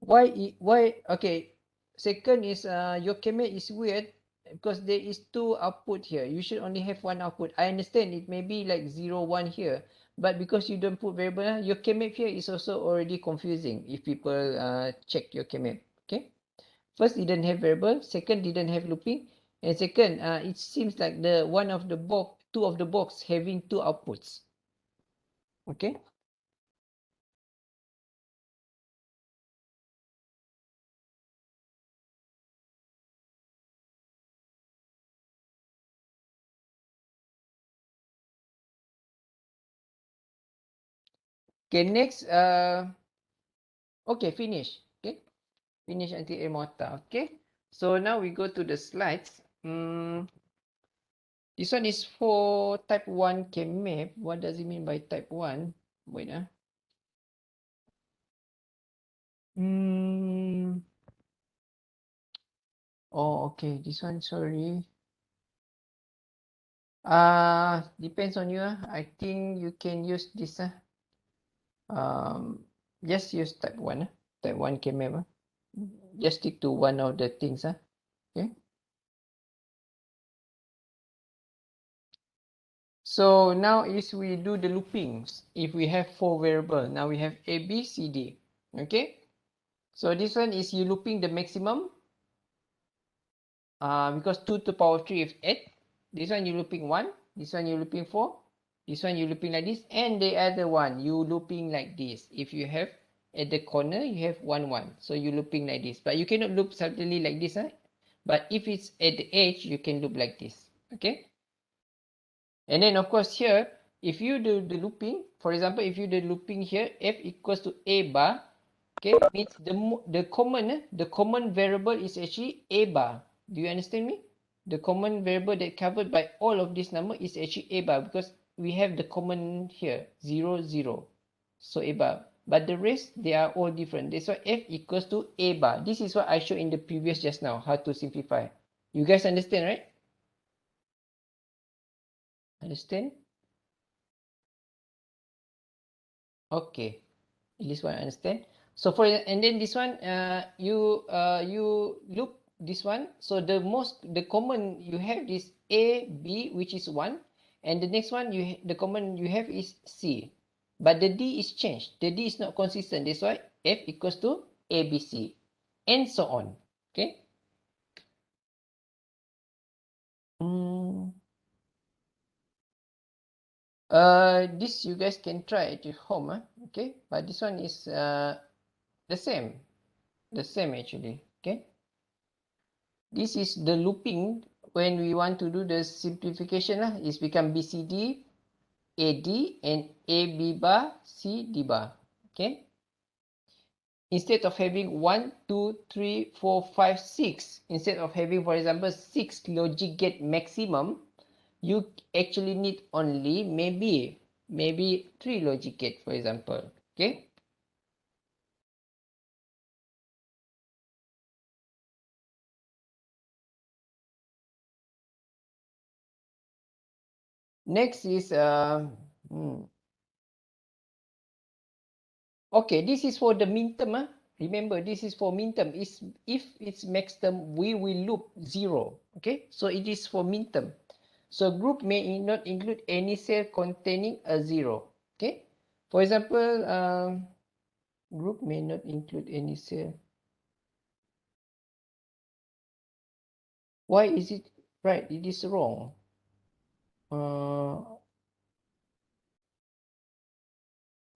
Why okay, second is your K-map is weird because there is 2 output here. You should only have 1 output. I understand it may be like 0, 1 here, but because you don't put variable, your K-map here is also already confusing if people check your K-map. Okay, first didn't have variable, second didn't have looping, and second it seems like the one of the box, 2 of the box having 2 outputs. Okay. Okay, next okay, finish. Okay, finish until Emota. Okay, So now we go to the slides. This one is for type 1 K-map. What does it mean by type 1? Wait. Oh, okay. This one, sorry. Depends on you. I think you can use this. Just use type 1. Type 1 K-map. Just stick to one of the things. Okay. So now is we do the loopings. If we have 4 variable, now we have A, B, C, D. Okay. So this one is you looping the maximum. Because 2 to the power 3 is 8. This one you looping 1. This one you looping 4. This one you looping like this. And the other one you looping like this. If you have at the corner, you have 1, 1. So you looping like this. But you cannot loop suddenly like this. But if it's at the edge, you can loop like this. Okay. And then of course here, if you do the looping, for example, if you do looping here, f equals to a bar, okay, means the common variable is actually a bar. Do you understand me? The common variable that covered by all of this number is actually a bar because we have the common here 0, 0. So a bar. But the rest, they are all different. That's why f equals to a bar. This is what I showed in the previous just now, how to simplify. You guys understand, right? Understand? Okay. At least one understand. So for and then this one, you loop this one. So the common you have is A, B, which is 1, and the next one the common you have is C, but the D is changed. The D is not consistent. That's why F equals to A, B, C, and so on. Okay. This you guys can try at your home. Okay, but this one is the same actually. Okay. This is the looping when we want to do the simplification. It's become BCD, AD, and AB bar, CD bar. Okay. Instead of having 1, 2, 3, 4, 5, 6, instead of having, for example, 6 logic gate maximum, you actually need only maybe 3 logic gate, for example. Okay. Next is okay, this is for the minterm. Remember, this is for minterm. If it's max term, we will loop 0. Okay, so it is for minterm. So group may not include any cell containing a 0. Okay, for example, group may not include any cell. Why is it right? It is wrong.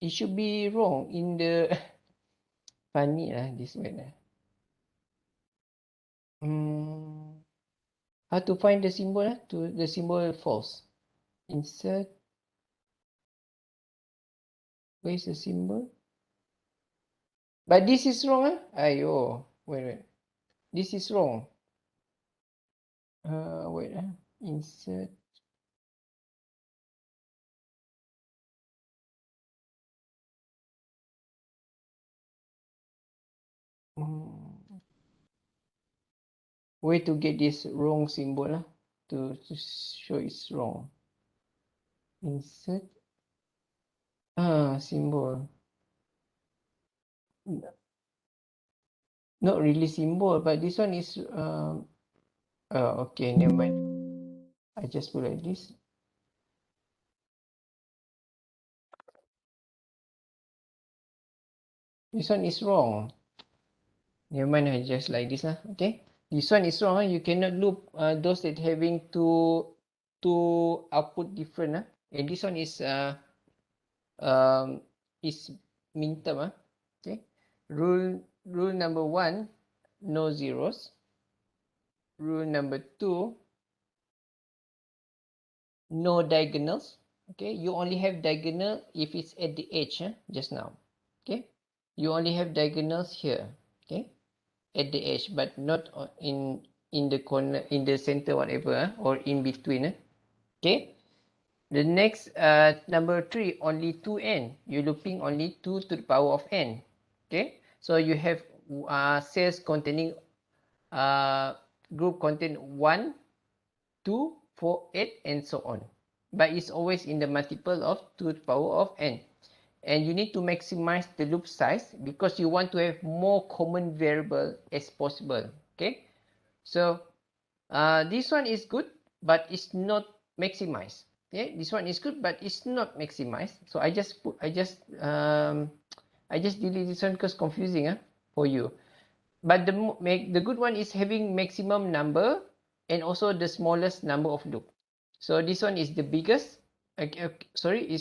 It should be wrong in the funny this one. How to find the symbol? To the symbol false. Insert. Where is the symbol? But this is wrong. Ayo. Wait. This is wrong. Wait. Insert. Way to get this wrong symbol to show it's wrong. Insert. Symbol. Not really symbol, but this one is okay, never mind. I just put like this. This one is wrong. Never mind, I just like this okay. This one is wrong. You cannot loop those that having two output different. And this one is minterm. Okay. Rule number 1, no zeros. Rule number 2, no diagonals. Okay, you only have diagonal if it's at the edge just now. Okay, you only have diagonals here. Okay, at the edge, but not in the corner, in the center, whatever, or in between. Okay. The next number 3, only 2n. You're looping only 2 to the power of n. Okay. So you have cells containing group contain 1, 2, 4, 8, and so on. But it's always in the multiple of 2 to the power of n. And you need to maximize the loop size because you want to have more common variable as possible. Okay. So this one is good, but it's not maximized. Okay, this one is good, but it's not maximized. So I just delete this one because confusing for you. But the good one is having maximum number and also the smallest number of loop. So this one is the biggest. Sorry,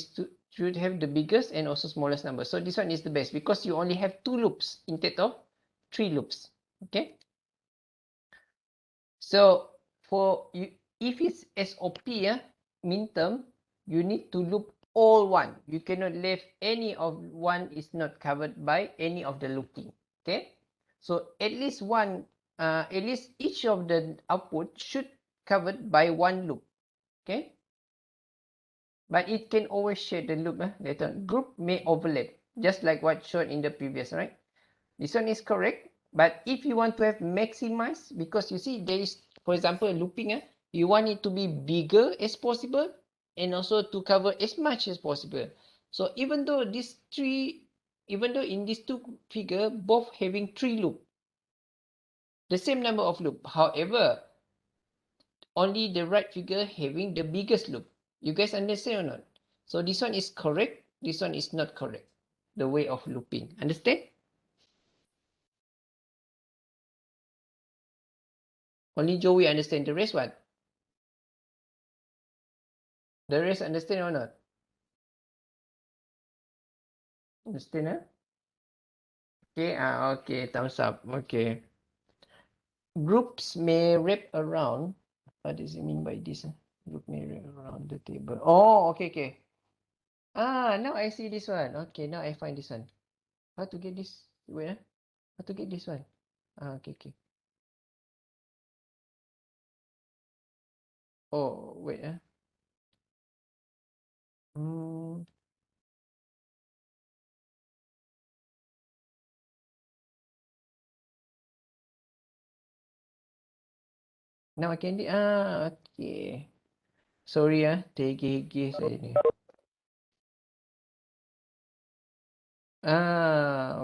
should have the biggest and also smallest number. So this one is the best because you only have 2 loops instead of 3 loops. Okay. So for you, if it's SOP, mean term, you need to loop all one. You cannot leave any of one is not covered by any of the looping. Okay. So at least each of the output should covered by one loop. Okay. But it can always share the loop later. Group may overlap, just like what shown in the previous, right? This one is correct. But if you want to have maximize, because you see there is, for example, looping, you want it to be bigger as possible and also to cover as much as possible. So even though in these two figure, both having 3 loop, the same number of loop. However, only the right figure having the biggest loop. You guys understand or not? So this one is correct. This one is not correct. The way of looping. Understand? Only Joey understand. The rest what? The rest understand or not? Understand, Okay, okay, thumbs up. Okay. Groups may wrap around. What does it mean by this? Group may wrap around the table. Oh, okay, okay. Now I see this one. Okay, now I find this one. How to get this? Wait, how to get this one? Okay, okay. Oh, wait, Hmm. Now I can okay. Sorry tergigih saya ni.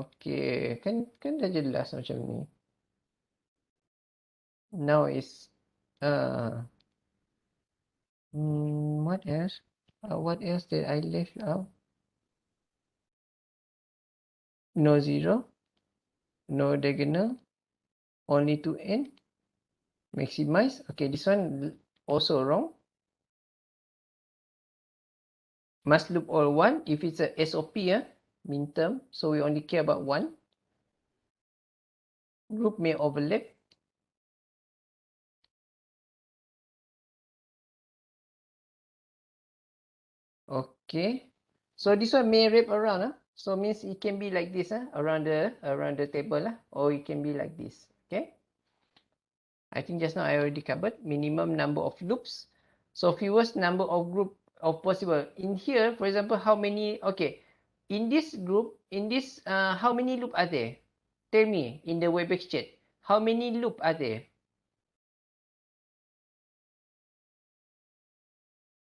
Okay. Kan dah jelas macam ni. Now is what else? What else did I left out? No zero, no diagonal, only to n. Maximize. Okay, this one also wrong. Must loop all one. If it's a SOP, mean term, so we only care about one. Group may overlap. Okay. So this one may wrap around. So means it can be like this around the table or it can be like this. Okay. I think just now I already covered minimum number of loops. So fewest number of group of possible. In here, for example, how many? Okay. In this group, how many loop are there? Tell me in the Webex chat. How many loop are there?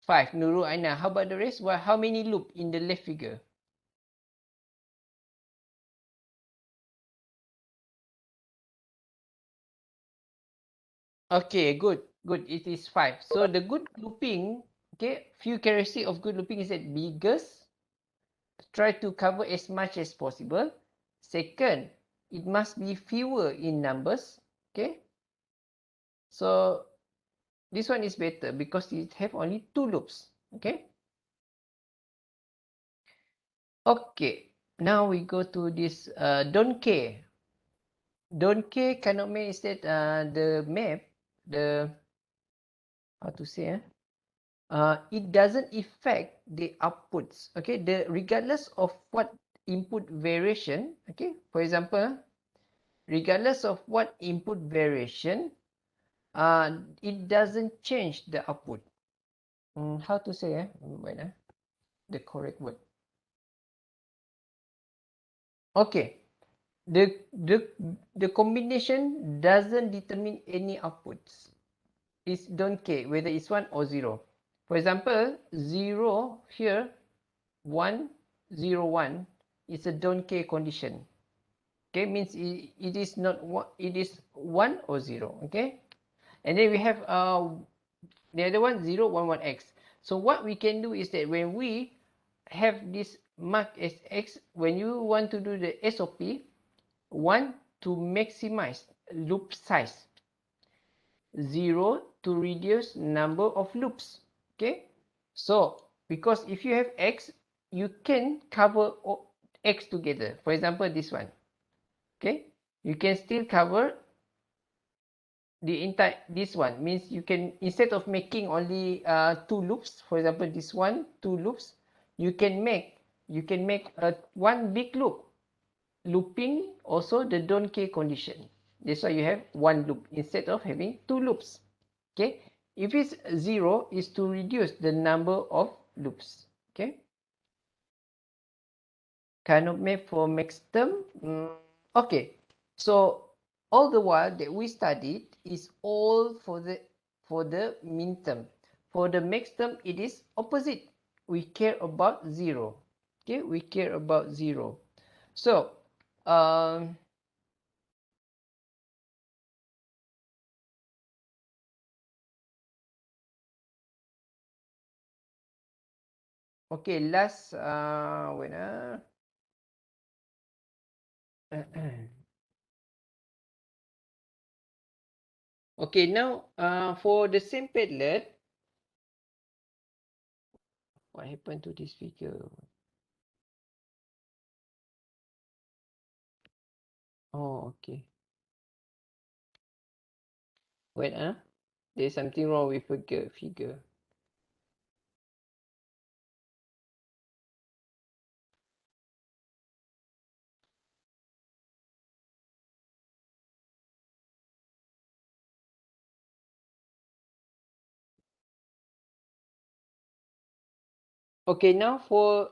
5. Nurul Aina. How about the rest? Well, how many loop in the left figure? Okay, good. Good. It is 5. So the good looping, okay, few characteristics of good looping is that biggest, try to cover as much as possible. Second, it must be fewer in numbers. Okay. So this one is better because it have only 2 loops. Okay. Okay. Now we go to this don't care. Don't care cannot make is that the map, the how to say it doesn't affect the outputs. Okay, regardless of what input variation. Okay, for example, regardless of what input variation, it doesn't change the output. How to say? Wait, the correct word. Okay, the combination doesn't determine any outputs. It's don't care whether it's 1 or 0. For example, 0 here, 1, 0, 1 is a don't care condition. Okay, means it is not one, it is 1 or 0. Okay, and then we have the other one 0, 1, 1x. So what we can do is that when we have this mark as x, when you want to do the SOP, one to maximize loop size, 0 to reduce number of loops. Okay, so because if you have x, you can cover x together. For example, this one. Okay, you can still cover the entire, this one means you can, instead of making only 2 loops, for example this one 2 loops, you can make one big loop, looping also the don't care condition. That's why you have one loop instead of having 2 loops. Okay, if it's 0 is to reduce the number of loops. Okay, Karnaugh map for max term. Okay, so all the while that we studied is all for the min term. For the max term, it is opposite. We care about 0. Okay, we care about 0. So, okay, last wait okay, now for the same padlet, what happened to this figure? Oh, okay. Wait, there's something wrong with figure. Okay, now for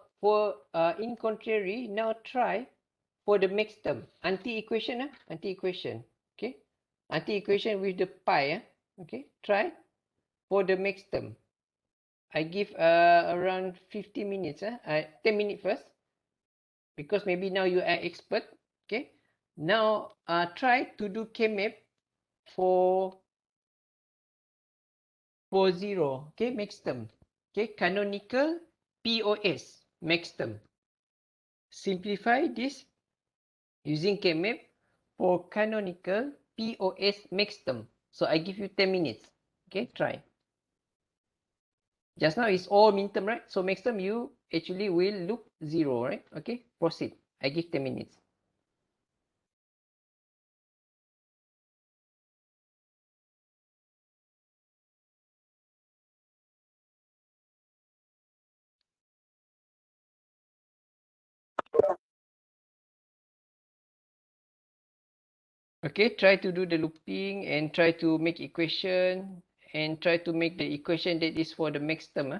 in contrary, now try for the max term. Anti-equation, anti-equation. Okay, anti-equation with the pi. Okay, try for the max term. I give around 50 minutes. 10 minutes first, because maybe now you are expert. Okay, now try to do K-map for 0. Okay, max term. Okay, canonical POS max term. Simplify this using K-map for canonical POS max term. So I give you 10 minutes. Okay, try. Just now it's all min term, right? So max term you actually will loop 0, right? Okay, proceed. I give 10 minutes. Okay, try to do the looping and try to make equation and try to make the equation that is for the max term.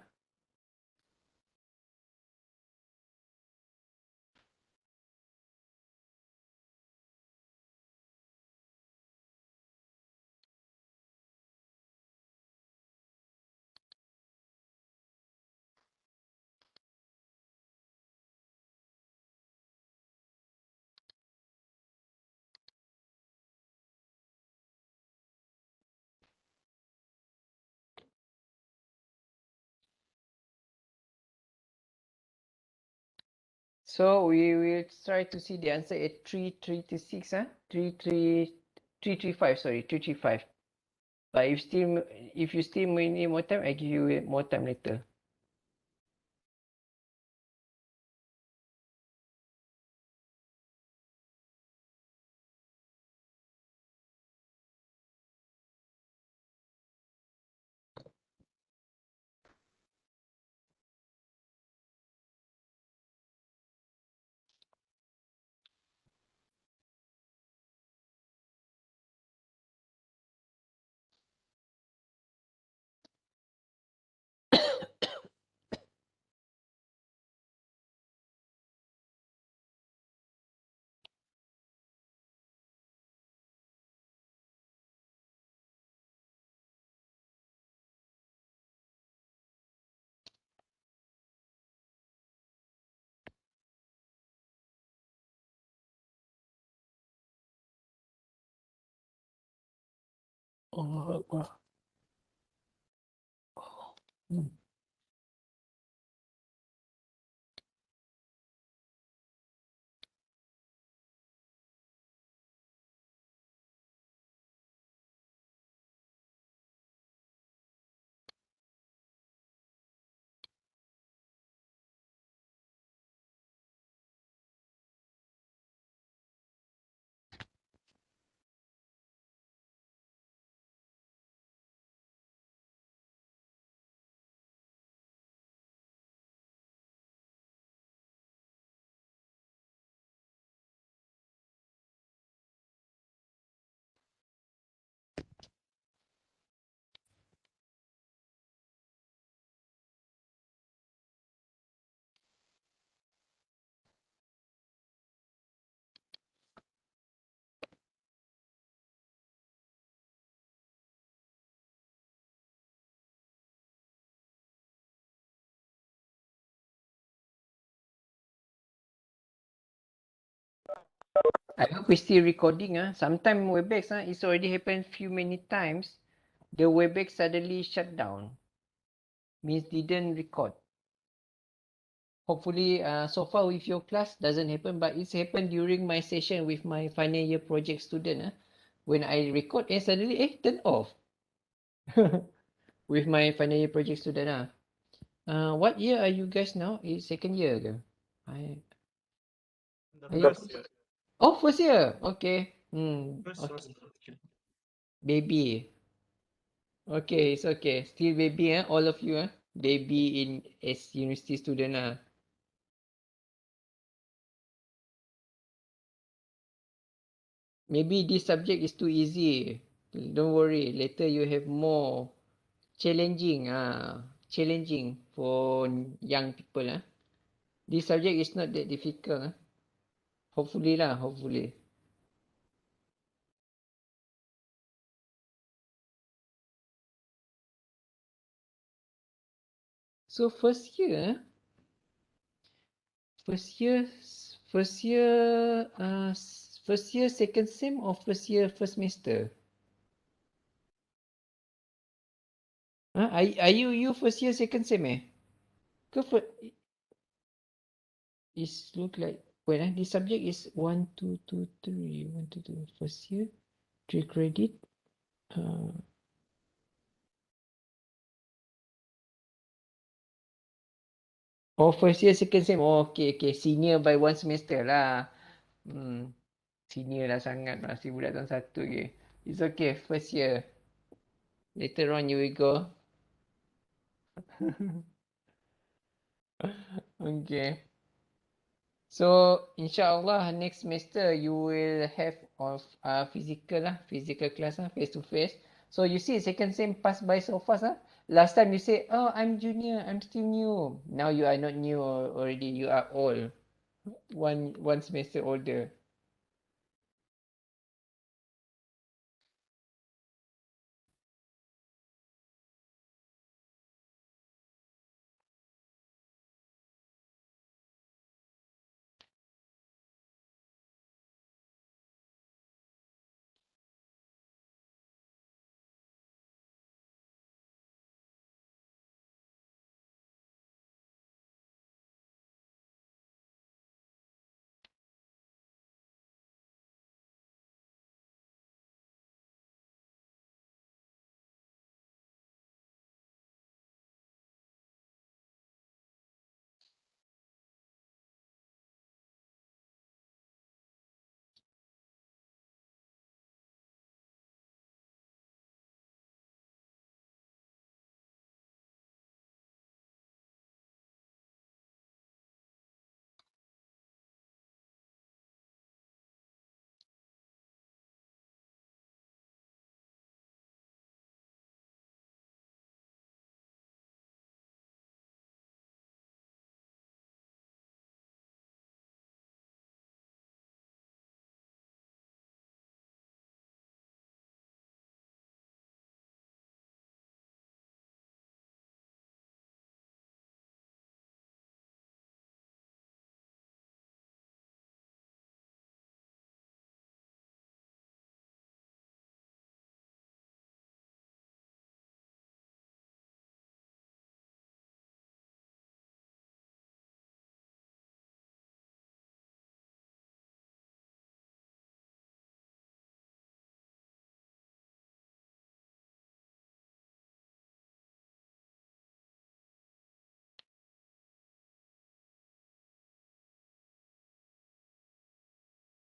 So we will try to see the answer at 336, 335, sorry, 335. But if you still need more time, I give you more time later. Allah Akbar. Hmm. I hope we're still recording. Sometime Webex it's already happened few many times. The Webex suddenly shut down. Means didn't record. Hopefully, so far with your class doesn't happen, but it's happened during my session with my final year project student. When I record, suddenly, turn off. With my final year project student. What year are you guys now? It's second year ke? Are you, oh, first year. Okay. Okay. Baby. Okay, it's okay. Still baby, all of you, baby in as university student. Maybe this subject is too easy. Don't worry. Later you have more challenging. Challenging for young people. This subject is not that difficult. Hopefully lah. Hopefully. So first year. First year. First year. First year second sem or first year first semester? Are you first year second sem Ke It's look like when this subject is 1, 2, 2, 3. 1, 2, 3. First year, 3 credit. Uh, first year, second sem. Oh, okay. Senior by one semester lah. Senior lah sangat. Masih budak tahun satu ke. It's okay, first year. Later on you will go. Okay. So, insyaAllah next semester you will have of physical class face to face. So you see second sem pass by so fast Last time you say, oh, I'm junior, I'm still new. Now you are not new already, you are old. One semester older.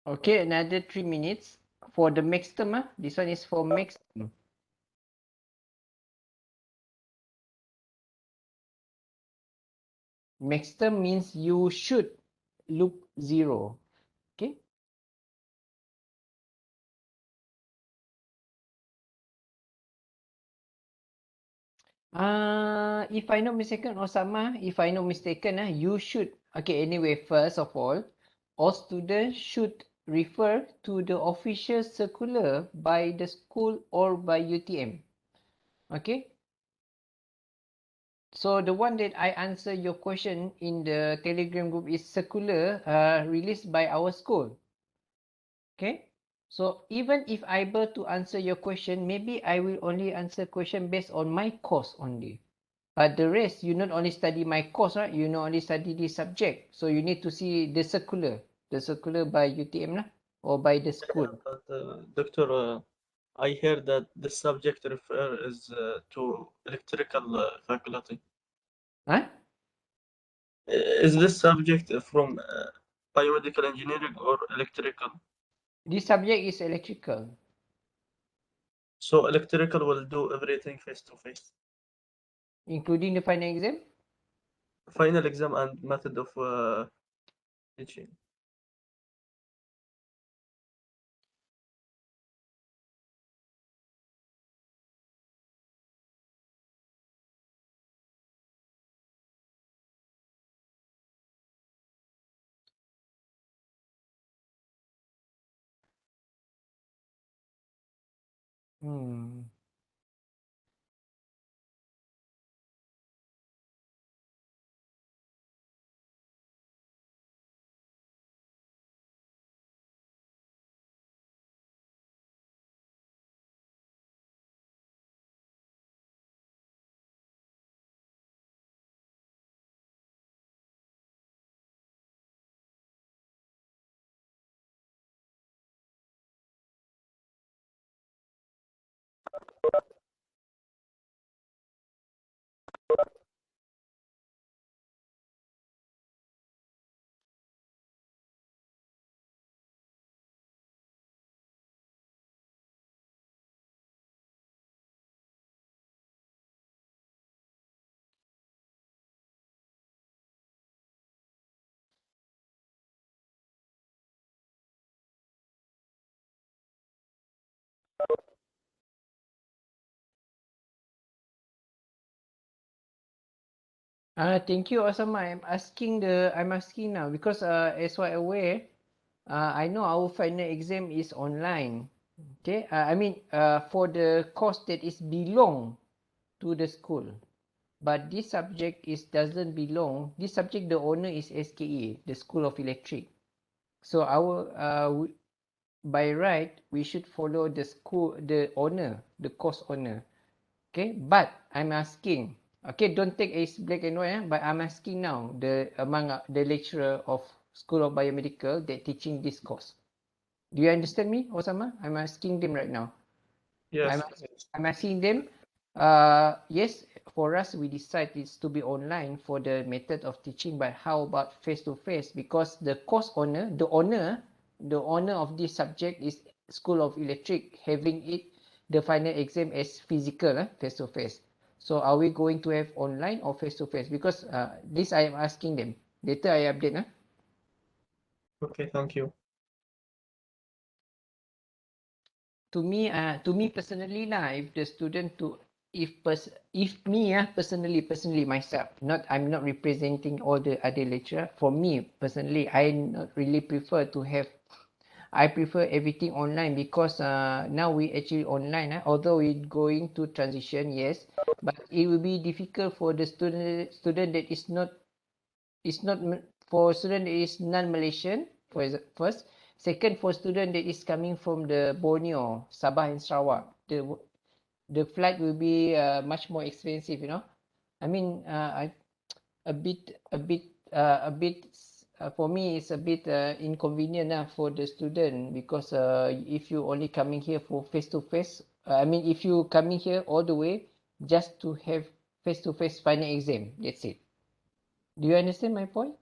Okay, another 3 minutes for the max term. This one is for max term. Max term means you should look 0. Okay. If I not mistaken, Osama, if I not mistaken, you should. Okay, anyway, first of all students should refer to the official circular by the school or by UTM. Okay. So the one that I answer your question in the Telegram group is circular released by our school. Okay. So even if I able to answer your question, maybe I will only answer question based on my course only. But the rest, you not only study my course, right? You not only study this subject. So you need to see the circular by UTM lah, or by the school. But Doctor, I heard that this subject refer is to electrical faculty. Huh? Is this subject from biomedical engineering or electrical? This subject is electrical. So electrical will do everything face to face. Including the final exam? Final exam and method of teaching. Hmm. Thank you, Osama. I'm asking now because as what aware, I know our final exam is online. Okay. I mean, for the course that is belong to the school, but this subject is doesn't belong. This subject, the owner is SKE, the School of Electric. So our by right we should follow the school, the owner, the course owner. Okay, but I'm asking. Okay, don't take as black and white. But I'm asking now the among the lecturer of School of Biomedical that teaching this course. Do you understand me, Osama? I'm asking them right now. Yes. I'm asking them. Yes, for us we decide it's to be online for the method of teaching. But how about face to face? Because the course owner, the owner of this subject is School of Electric, having it the final exam as physical, face to face. So are we going to have online or face to face? Because this I am asking them. Later I update. Okay, thank you. To me personally lah, if the student to if me personally myself, not I'm not representing all the other lecturer. For me personally, I not really prefer to have. I prefer everything online because now we actually online. Although we going to transition, yes, but it will be difficult for the student that is not for student that is non-Malaysian. First, second for student that is coming from the Borneo, Sabah and Sarawak. The flight will be much more expensive. I mean, a bit. For me, it's a bit inconvenient for the student because if you only coming here for face to face, I mean, if you coming here all the way just to have face to face final exam, that's it. Do you understand my point?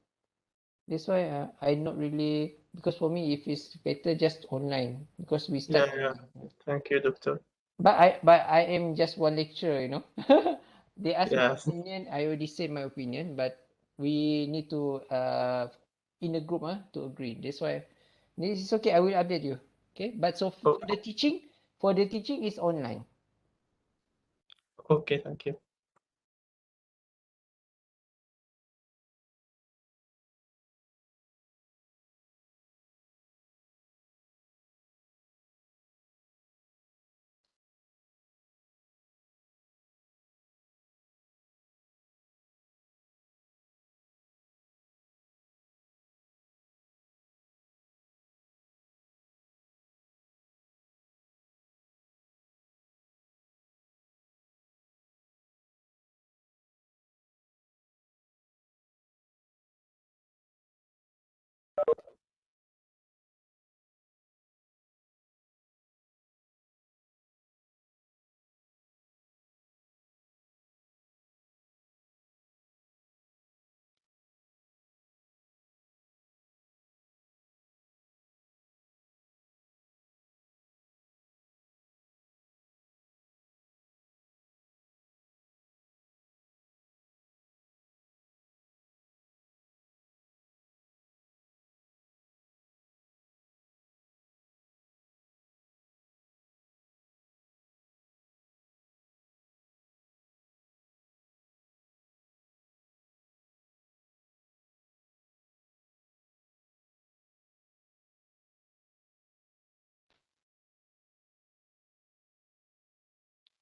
That's why I not really Because for me, if it's better, just online because we Yeah, start. yeah. Thank you, doctor. But I am just one lecturer, you know. They ask my Yeah. opinion, I already said my opinion, but we need to in a group to agree. That's why this is okay. I will update you. Okay, but so Oh, for the teaching is online. okay, thank you.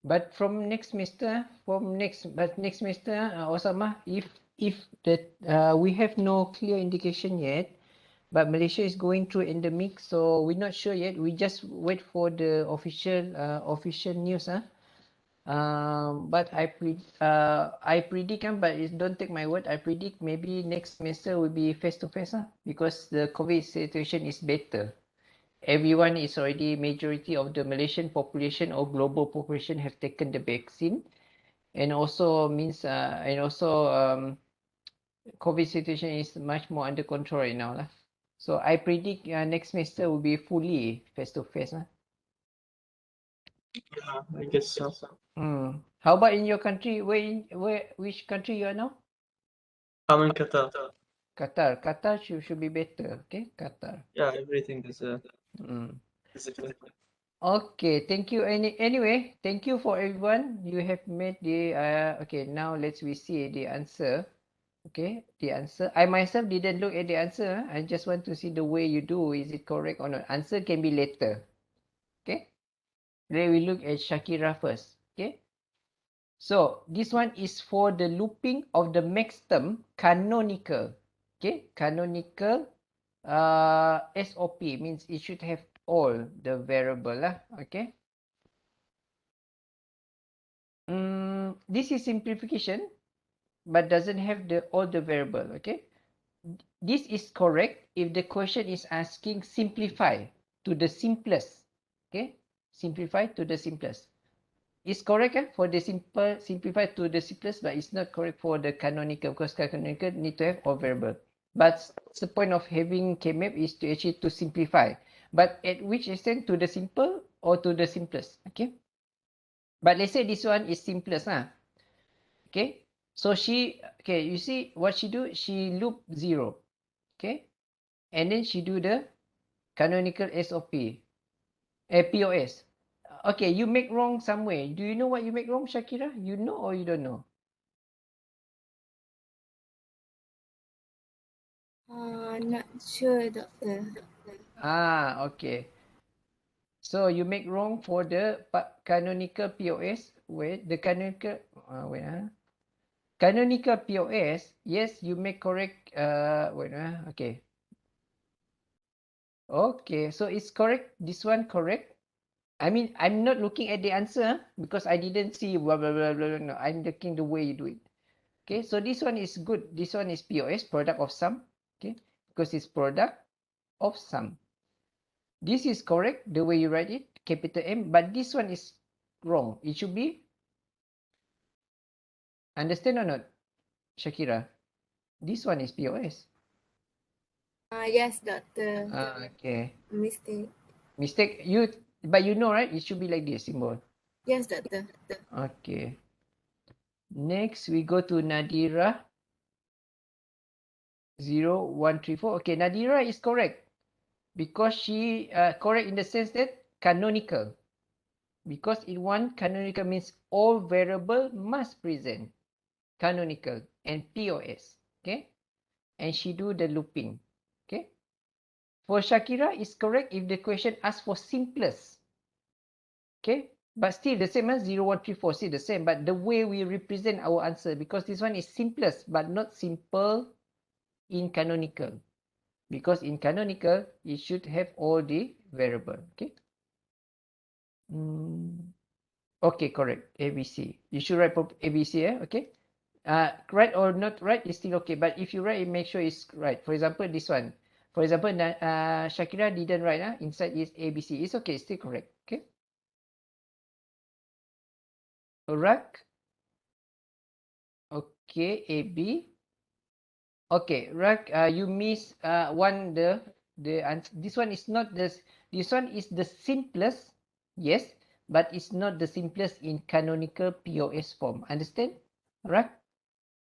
But from next semester, next semester, Osama, if the we have no clear indication yet, but Malaysia is going through endemic, so we're not sure yet. We just wait for the official news. But I predict, but don't take my word. I predict maybe next semester will be face to face, because the COVID situation is better. Everyone is already, majority of the Malaysian population or global population have taken the vaccine, and also means COVID situation is much more under control right now lah. So I predict next semester will be fully face to face lah. Yeah, I guess so. How about in your country? Which country you are now? I'm in Qatar. Qatar should be better. Okay, Qatar. Yeah, everything is Mm. good. Okay, thank you. Anyway, thank you for everyone. You have made the okay, now we see the answer. Okay, the answer. I myself didn't look at the answer. I just want to see the way you do. Is it correct or not? Answer can be later. Okay. Then we look at Shakira first. Okay. So this one is for the looping of the max term canonical. Okay, canonical SOP means it should have all the variable lah. Okay. This is simplification but doesn't have the all the variable. Okay. This is correct if the question is asking simplify to the simplest. Okay. Simplify to the simplest. It's correct for the simplify to the simplest, but it's not correct for the canonical because canonical need to have all variable. But the point of having K-map is to actually to simplify. But at which extent, to the simple or to the simplest? Okay. But let's say this one is simplest. Okay. So you see what she do? She loop 0. Okay. And then she do the canonical SOP. POS. Okay, you make wrong somewhere. Do you know what you make wrong, Shakira? You know or you don't know? Not sure, doctor. Okay. So you make wrong for the canonical POS. Wait, the canonical. Wait. Canonical POS. Yes, you make correct. Wait. Okay. Okay. So it's correct. This one correct. I mean, I'm not looking at the answer because I didn't see blah blah blah blah. No, I'm looking the way you do it. Okay. So this one is good. This one is POS, product of sum. Okay. Because it's product of sum. This is correct, the way you write it, capital M, but this one is wrong. It should be, understand or not, Shakira? This one is POS. Yes, doctor. Okay. Mistake. Mistake. But you know, right? It should be like this symbol. Yes, doctor. Okay. Next, we go to Nadira. 0134. Okay, Nadira is correct because she correct in the sense that canonical. Because in one, canonical means all variable must present. Canonical and POS. Okay. And she do the looping. Okay. For Shakira, is correct if the question asks for simplest. Okay. But still the same as 0134, still the same. But the way we represent our answer, because this one is simplest, but not simple in canonical. Because in canonical, it should have all the variable. Okay. Okay, correct. ABC. You should write ABC, okay? Right or not right is still okay. But if you write, make sure it's right. For example, this one. For example, Shakira didn't write. Inside is ABC. It's okay. It's still correct. Okay. Rak. Okay. AB. Okay. Rak, you miss one the answer. This one is not this. This one is the simplest. Yes. But it's not the simplest in canonical POS form. Understand? Rak?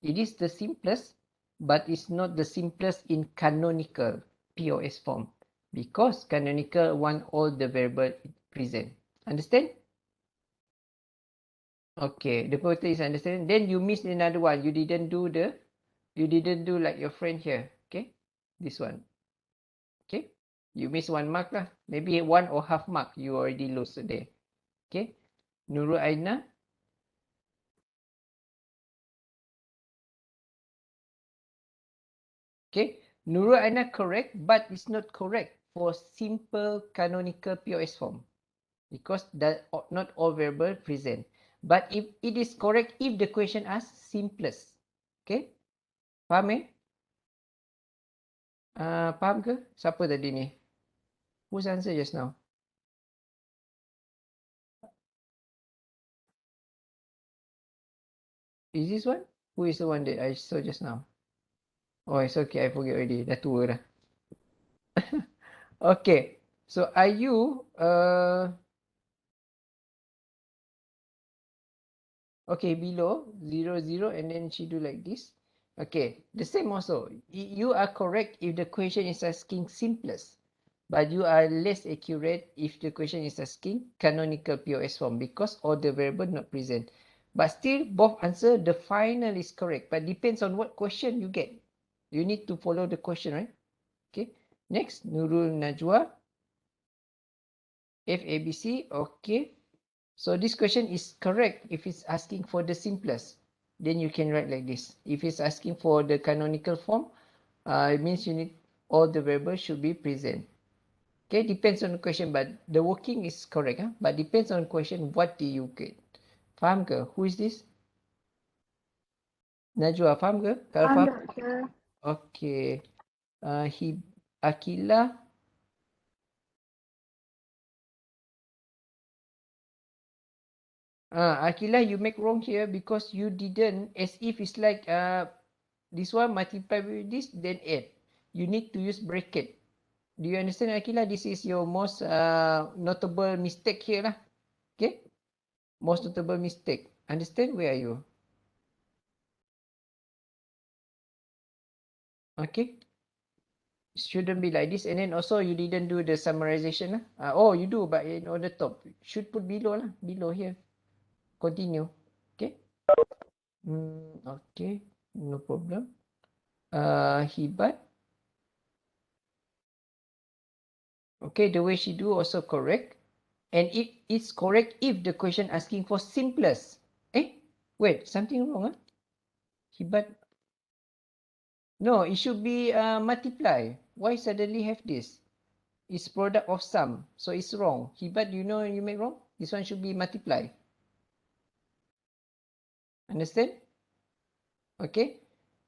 It is the simplest, but it's not the simplest in canonical POS form because canonical want all the variable present. Understand? Okay, the pointer is understand. Then you missed another one. You didn't do like your friend here. Okay, this one. Okay, you miss 1 mark lah. Maybe 1 or half mark. You already lose today. Okay, Nurul Aina. Okay, Nurul Aina correct, but it's not correct for simple canonical POS form. Because that not all variable present. But if it is correct if the question asks simplest. Okay? Faham faham ke? Siapa tadi ni? Who's answer just now? Is this one? Who is the one that I saw just now? Oh, it's okay. I forget already. Dah tua dah. Okay. So, are you... Okay, below 00 and then she do like this. Okay, the same also. You are correct if the question is asking simplest, but you are less accurate if the question is asking canonical POS form because all the variable not present. But still, both answer, the final is correct, but depends on what question you get. You need to follow the question, right? Okay, next, Nurul Najwa. FABC, okay. So this question is correct if it's asking for the simplest. Then you can write like this. If it's asking for the canonical form, it means you need all the variables should be present. Okay, depends on the question, but the working is correct. But depends on the question, what do you get? Faham ke? Who is this? Najwa, faham ke? Kalau faham, Doctor. okay. Akila. Akila, you make wrong here because you didn't, as if it's like this one multiply with this, then add. You need to use bracket. Do you understand, Akila? This is your most notable mistake here lah. Okay? Most notable mistake. Understand? Where are you? Okay? Shouldn't be like this. And then also you didn't do the summarization lah. Oh, you do, but on the top. Should put below lah. Below here. Continue. Okay? Okay. No problem. Hibat. Okay, the way she do also correct. And it is correct if the question asking for simplest. Wait, something wrong, Hibat. No, it should be multiply. Why suddenly have this? It's product of sum, so it's wrong. Hibat, you know you make wrong? This one should be multiply. Understand? Okay.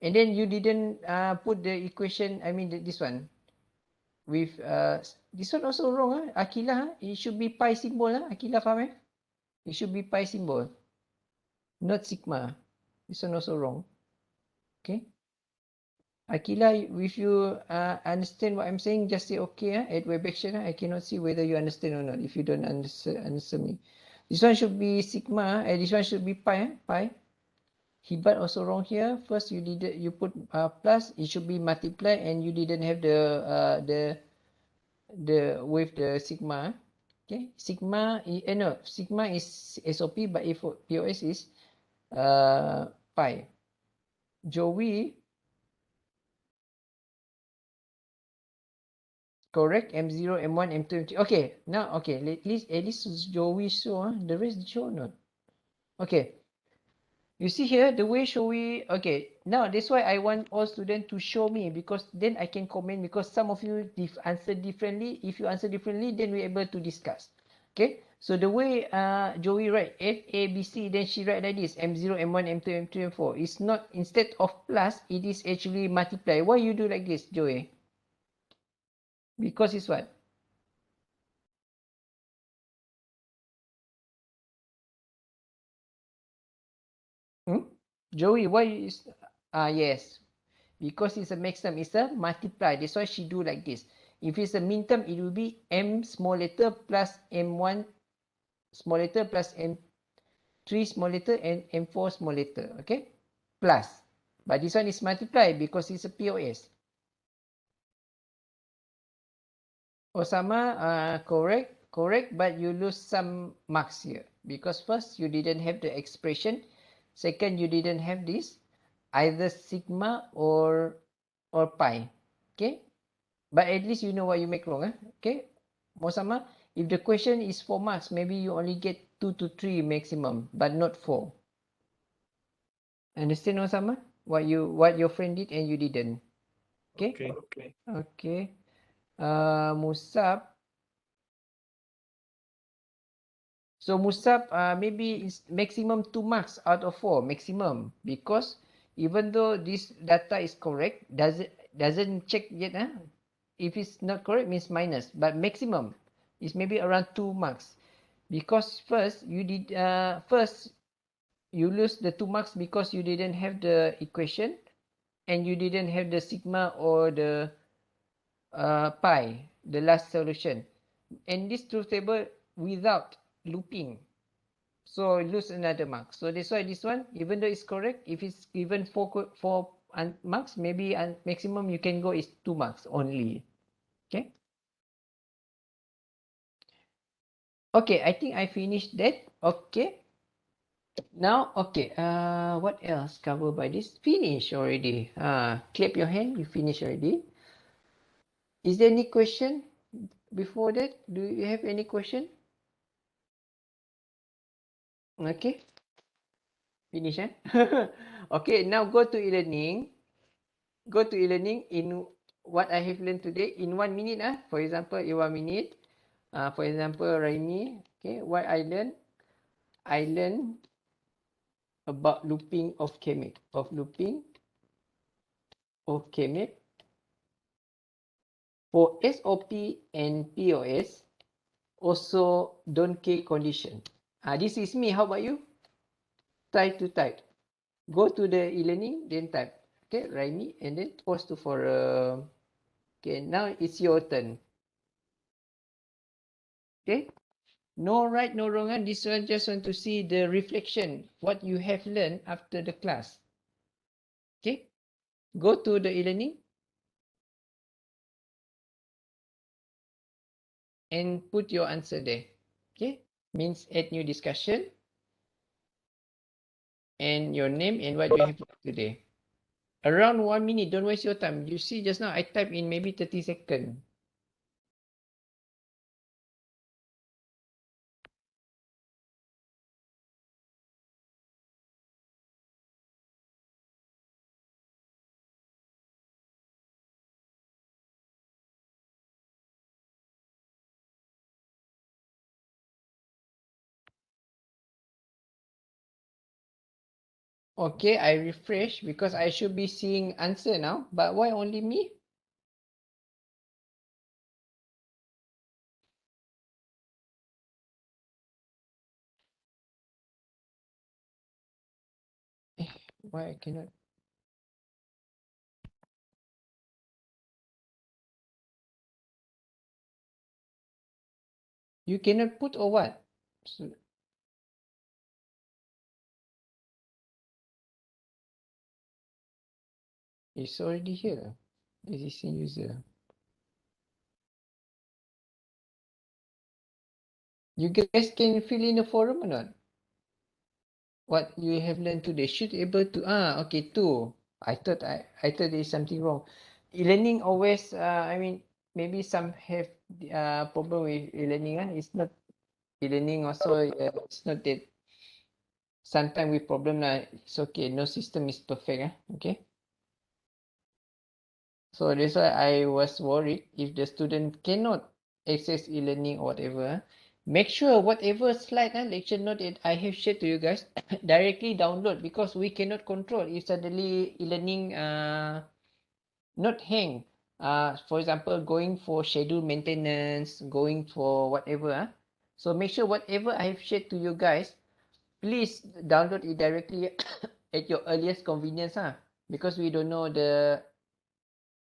And then you didn't put the equation, I mean this one. With this one also wrong. Akila, it should be pi symbol. Akila, faham? It should be pi symbol. Not sigma. This one also wrong. Okay. Akila, if you understand what I'm saying, just say okay. At web action, I cannot see whether you understand or not. If you don't answer me, this one should be sigma. This one should be pi. Pi. Hibat also wrong here. First, you put plus. It should be multiply, and you didn't have the with the sigma. Okay, sigma. No, sigma is SOP, but if POS is pi. Joey. Correct. M0, M1, M2, M3. Okay. Now, okay. At least Joey show. The rest show not. Okay. You see here, the way Showy. Okay. Now, that's why I want all students to show me, because then I can comment, because some of you answer differently. If you answer differently, then we're able to discuss. Okay. So the way Joey write F, A, B, C, then she write like this. M0, M1, M2, M3, M4. It's not, instead of plus, it is actually multiply. Why you do like this, Joey? Because it's what? Joey, why is yes. Because it's a maximum, it's a multiply. That's why she do like this. If it's a min term, it will be M small letter plus M1 small letter plus M3 small letter and M4 small letter. Okay? Plus. But this one is multiply because it's a POS. Osama, correct, but you lose some marks here. Because first, you didn't have the expression. Second, you didn't have this. Either sigma or pi. Okay? But at least you know what you make wrong. Okay? Osama, if the question is 4 marks, maybe you only get 2 to 3 maximum, but not 4. Understand, Osama? What your friend did and you didn't. Okay? Okay. Musab. So Musab, maybe it's maximum 2 marks out of 4, maximum. Because even though this data is correct, doesn't check yet. If it's not correct, means minus. But maximum is maybe around 2 marks. Because first you lose the 2 marks because you didn't have the equation and you didn't have the sigma or the pi, the last solution. And this truth table without looping. So lose another mark. So that's why this one, even though it's correct, if it's given 4 marks, maybe maximum you can go is 2 marks only. Okay. Okay, I think I finished that. Okay. Now, okay. What else covered by this? Finish already. Clap your hand. You finish already. Is there any question before that? Do you have any question? Okay. Finish, eh? Okay. Now go to e-learning. Go to e-learning in what I have learned today in 1 minute. For example, in 1 minute. For example, Raimi. Okay. What I learned about looping of Kemet. For SOP and POS, also don't care condition. This is me. How about you? Try to type. Go to the e-learning, then type. Okay, Raimi, and then pause to for okay, now it's your turn. Okay. No right, no wrong. This one just want to see the reflection, what you have learned after the class. Okay. Go to the e-learning and put your answer there. Okay. Means add new discussion and your name and what you have learned today. Around 1 minute. Don't waste your time. You see just now I type in maybe 30 seconds. Okay, I refresh because I should be seeing answer now. But why only me? Why I cannot? You cannot put or what? So, it's already here. Existing user. You guys can fill in the forum or not? What you have learned today should able to okay, two. I thought there's something wrong. E-learning always I mean maybe some have problem with e-learning. It's not e-learning also it's not that sometimes with problem it's okay. No system is perfect. Okay. So that's why I was worried if the student cannot access e-learning or whatever. Make sure whatever slide lecture note that I have shared to you guys directly download because we cannot control if suddenly e-learning not hang. For example, going for schedule maintenance, going for whatever. So make sure whatever I have shared to you guys, please download it directly at your earliest convenience. Because we don't know the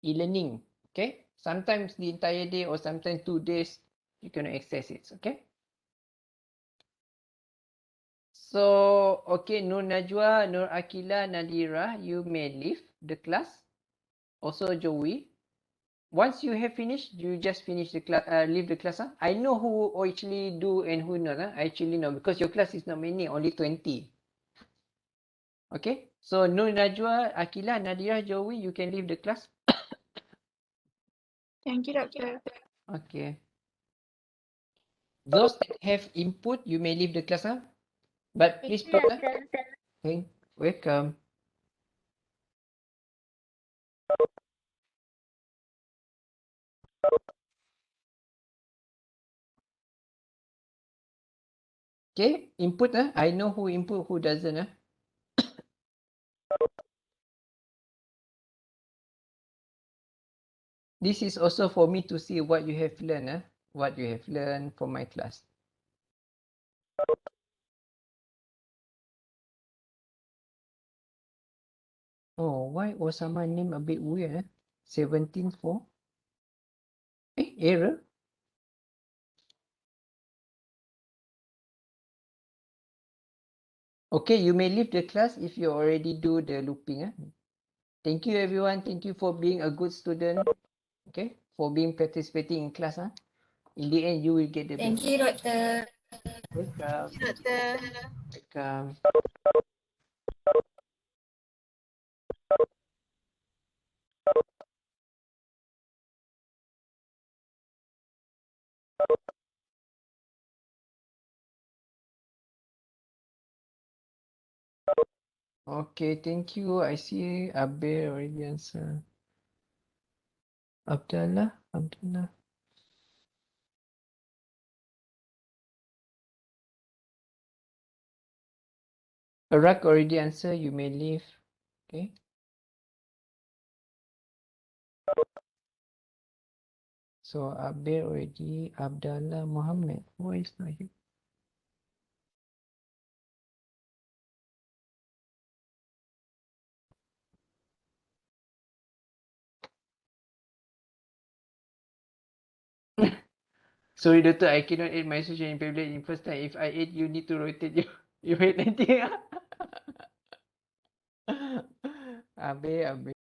e-learning. Okay. Sometimes the entire day or sometimes 2 days you cannot access it. Okay. So, okay, Nur Najwa, Nur Akila, Nadira, you may leave the class. Also, Joey. Once you have finished, you just finish the class, leave the class. I know who actually do and who not. I actually know because your class is not many, only 20. Okay. So, Nur Najwa, Akila, Nadira, Joey, you can leave the class. Thank you, Doctor. Okay. Those that have input, you may leave the class. But please Thank you, put. Doctor. Okay. Welcome. Okay, input I know who input, who doesn't This is also for me to see what you have learned what you have learned from my class. Oh, why Osama name a bit weird 17-4? Error? Okay, you may leave the class if you already do the looping. Thank you everyone. Thank you for being a good student. Okay, for being participating in class. In the end, you will get the Thank best. you, Doctor. Welcome. Doctor. Welcome. Okay, thank you. I see Abe already answer. Abdullah. Arak already answer. You may leave. Okay. So Abe already. Abdullah Muhammad. Why is not here? Sorry, doctor. I cannot add my social in privilege in first time. If I add, you need to rotate you. You wait nanti. Abe.